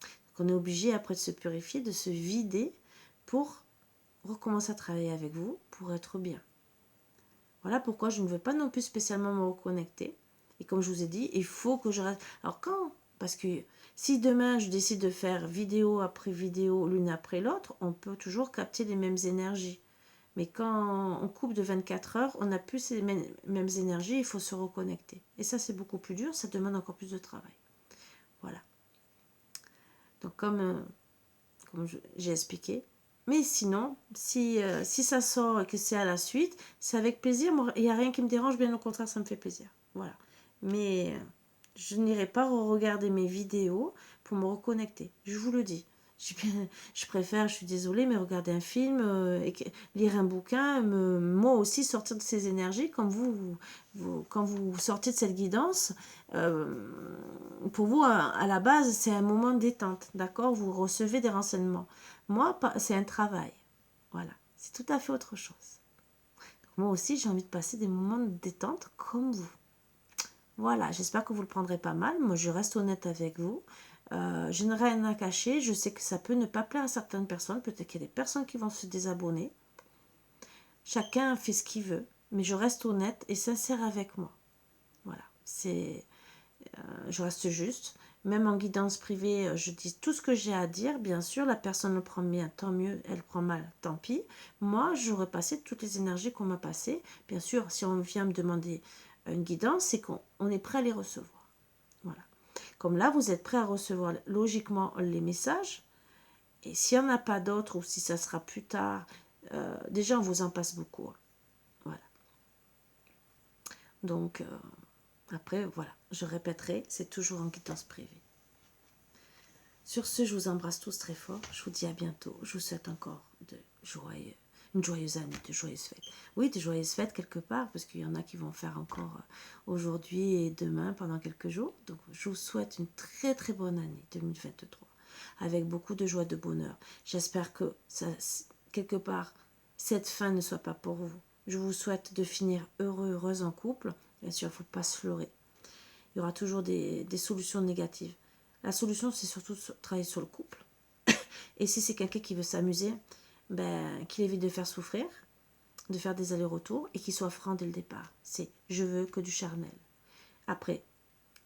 Donc on est obligé après de se purifier, de se vider pour recommencer à travailler avec vous, pour être bien. Voilà pourquoi je ne veux pas non plus spécialement me reconnecter. Et comme je vous ai dit, il faut que je reste. Alors quand? Parce que si demain je décide de faire vidéo après vidéo, l'une après l'autre, on peut toujours capter les mêmes énergies. Mais quand on coupe de 24 heures, on n'a plus ces mêmes énergies, il faut se reconnecter. Et ça, c'est beaucoup plus dur, ça demande encore plus de travail. Voilà. Donc comme j'ai expliqué. Mais sinon, si ça sort et que c'est à la suite, c'est avec plaisir. Il n'y a rien qui me dérange, bien au contraire, ça me fait plaisir. Voilà. Mais je n'irai pas regarder mes vidéos pour me reconnecter. Je vous le dis. Je préfère, je suis désolée, mais regarder un film, lire un bouquin, moi aussi sortir de ces énergies, comme quand vous sortez de cette guidance, pour vous, à la base, c'est un moment de détente, d'accord? Vous recevez des renseignements. Moi, c'est un travail. Voilà, c'est tout à fait autre chose. Donc, moi aussi, j'ai envie de passer des moments de détente comme vous. Voilà, j'espère que vous le prendrez pas mal. Moi, je reste honnête avec vous. Je n'ai rien à cacher. Je sais que ça peut ne pas plaire à certaines personnes. Peut-être qu'il y a des personnes qui vont se désabonner. Chacun fait ce qu'il veut. Mais je reste honnête et sincère avec moi. Voilà, je reste juste. Même en guidance privée, je dis tout ce que j'ai à dire. Bien sûr, la personne le prend bien, tant mieux. Elle prend mal, tant pis. Moi, j'aurais passé toutes les énergies qu'on m'a passées. Bien sûr, si on vient me demander une guidance, c'est qu'on est prêt à les recevoir. Voilà. Comme là, vous êtes prêt à recevoir logiquement les messages. Et s'il n'y en a pas d'autres, ou si ça sera plus tard, déjà, on vous en passe beaucoup. Voilà. Donc, après, voilà, je répéterai, c'est toujours en guidance privée. Sur ce, je vous embrasse tous très fort. Je vous dis à bientôt. Je vous souhaite encore une joyeuse année, de joyeuses fêtes. Oui, de joyeuses fêtes quelque part, parce qu'il y en a qui vont faire encore aujourd'hui et demain pendant quelques jours. Donc, je vous souhaite une très très bonne année 2023, avec beaucoup de joie, de bonheur. J'espère que quelque part, cette fin ne soit pas pour vous. Je vous souhaite de finir heureux, heureuse en couple. Bien sûr, il ne faut pas se leurrer. Il y aura toujours des solutions négatives. La solution, c'est surtout travailler sur le couple. Et si c'est quelqu'un qui veut s'amuser, qu'il évite de faire souffrir, de faire des allers-retours et qu'il soit franc dès le départ. C'est je veux que du charnel. Après,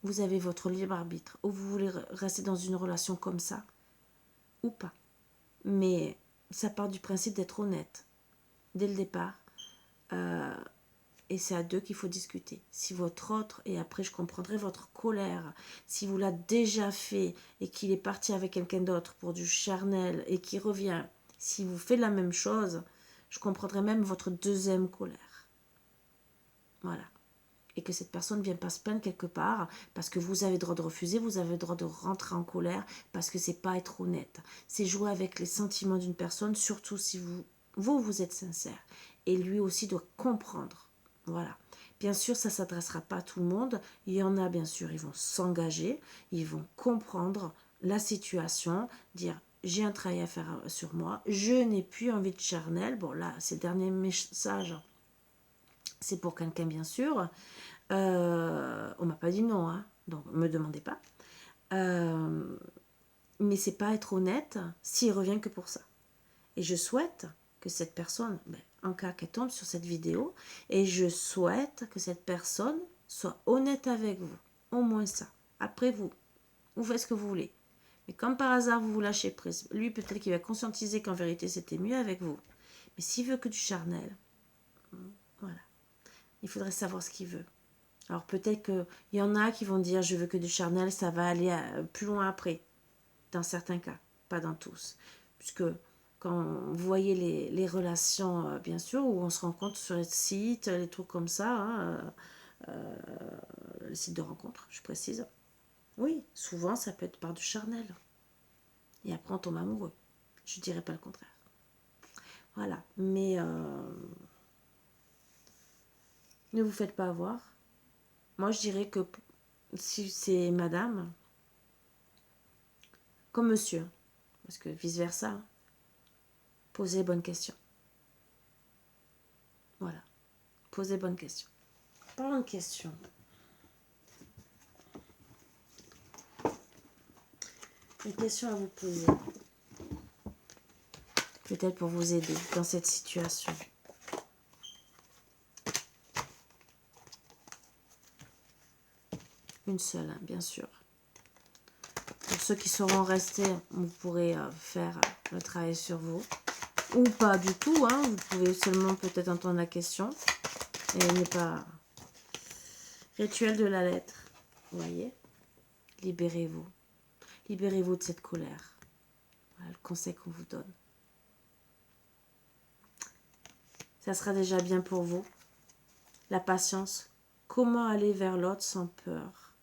vous avez votre libre arbitre. Ou vous voulez rester dans une relation comme ça, ou pas. Mais ça part du principe d'être honnête dès le départ. Et c'est à deux qu'il faut discuter. Si votre autre, et après je comprendrai votre colère, si vous l'avez déjà fait et qu'il est parti avec quelqu'un d'autre pour du charnel et qu'il revient, si vous faites la même chose, je comprendrai même votre deuxième colère. Voilà. Et que cette personne ne vienne pas se plaindre quelque part parce que vous avez le droit de refuser, vous avez le droit de rentrer en colère parce que c'est pas être honnête. C'est jouer avec les sentiments d'une personne, surtout si vous êtes sincère. Et lui aussi doit comprendre. Voilà. Bien sûr, ça ne s'adressera pas à tout le monde. Il y en a, bien sûr, ils vont s'engager, ils vont comprendre la situation, dire j'ai un travail à faire sur moi, je n'ai plus envie de charnel. Bon, là, ces derniers messages, c'est pour quelqu'un, bien sûr. On m'a pas dit non, hein, donc me demandez pas. Mais c'est pas être honnête s'il revient que pour ça. Et je souhaite que cette personne, en cas qu'elle tombe sur cette vidéo, et je souhaite que cette personne soit honnête avec vous. Au moins ça. Après, vous faites ce que vous voulez. Mais comme par hasard, vous vous lâchez prise. Lui, peut-être qu'il va conscientiser qu'en vérité, c'était mieux avec vous. Mais s'il veut que du charnel, voilà. Il faudrait savoir ce qu'il veut. Alors peut-être qu'il y en a qui vont dire je veux que du charnel, ça va aller plus loin après. Dans certains cas, pas dans tous. Puisque quand vous voyez les relations, bien sûr, où on se rencontre sur les sites, les trucs comme ça, les sites de rencontres, je précise, Oui, souvent, ça peut être par du charnel. Et après, on tombe amoureux. Je dirais pas le contraire. Voilà. Mais ne vous faites pas avoir. Moi, je dirais que si c'est madame, comme monsieur, parce que vice-versa, posez les bonnes questions. Voilà. Posez les bonnes questions. Parlons de questions. Une question à vous poser. Peut-être pour vous aider dans cette situation. Une seule, hein, bien sûr. Pour ceux qui seront restés, vous pourrez faire le travail sur vous. Ou pas du tout, hein. Vous pouvez seulement peut-être entendre la question. Et elle n'est pas... Rituel de la lettre. Vous voyez? Libérez-vous. Libérez-vous de cette colère. Voilà le conseil qu'on vous donne. Ça sera déjà bien pour vous. La patience. Comment aller vers l'autre sans peur?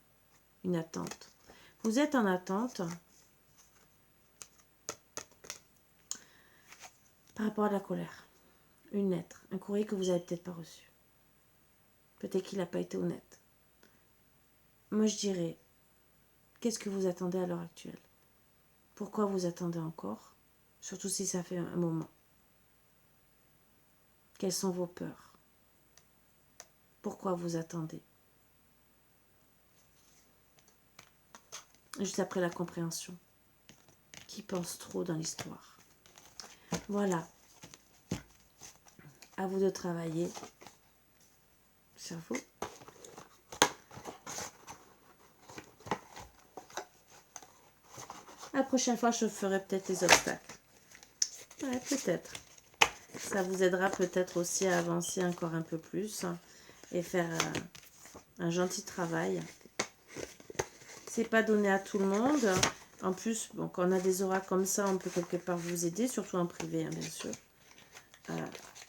Une attente. Vous êtes en attente par rapport à la colère. Une lettre, un courrier que vous n'avez peut-être pas reçu. Peut-être qu'il n'a pas été honnête. Moi, je dirais, qu'est-ce que vous attendez à l'heure actuelle? Pourquoi vous attendez encore? Surtout si ça fait un moment. Quelles sont vos peurs? Pourquoi vous attendez? Juste après la compréhension. Qui pense trop dans l'histoire? Voilà. À vous de travailler sur vous. La prochaine fois, je ferai peut-être les obstacles. Ouais, peut-être. Ça vous aidera peut-être aussi à avancer encore un peu plus et faire un gentil travail. C'est pas donné à tout le monde. En plus, bon, quand on a des auras comme ça, on peut quelque part vous aider, surtout en privé, hein, bien sûr,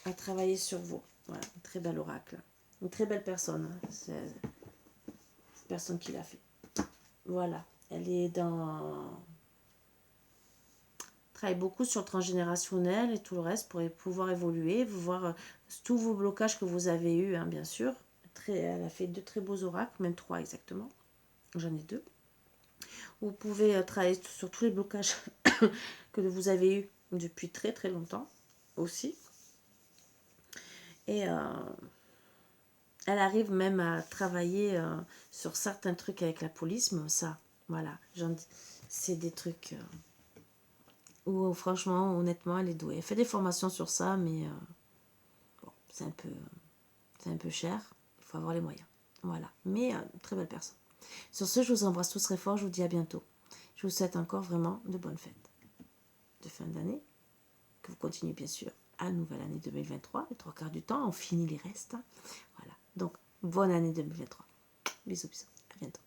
à travailler sur vous. Voilà, un très bel oracle. Une très belle personne. Hein. C'est cette personne qui l'a fait. Voilà. Elle est dans... Travaille beaucoup sur le transgénérationnel et tout le reste pour pouvoir évoluer, voir tous vos blocages que vous avez eus, hein, bien sûr. Elle a fait 2 très beaux oracles, même 3 exactement. J'en ai 2. Vous pouvez travailler sur tous les blocages que vous avez eus depuis très très longtemps aussi. Et elle arrive même à travailler sur certains trucs avec la police, mais ça, voilà, c'est des trucs où franchement, honnêtement, elle est douée. Elle fait des formations sur ça, mais bon, c'est un peu cher. Il faut avoir les moyens. Voilà, mais très belle personne. Sur ce, je vous embrasse tous très fort. Je vous dis à bientôt. Je vous souhaite encore vraiment de bonnes fêtes de fin d'année. Que vous continuez bien sûr à la nouvelle année 2023. Les 3 quarts du temps, on finit les restes. Voilà. Donc, bonne année 2023. Bisous, bisous. À bientôt.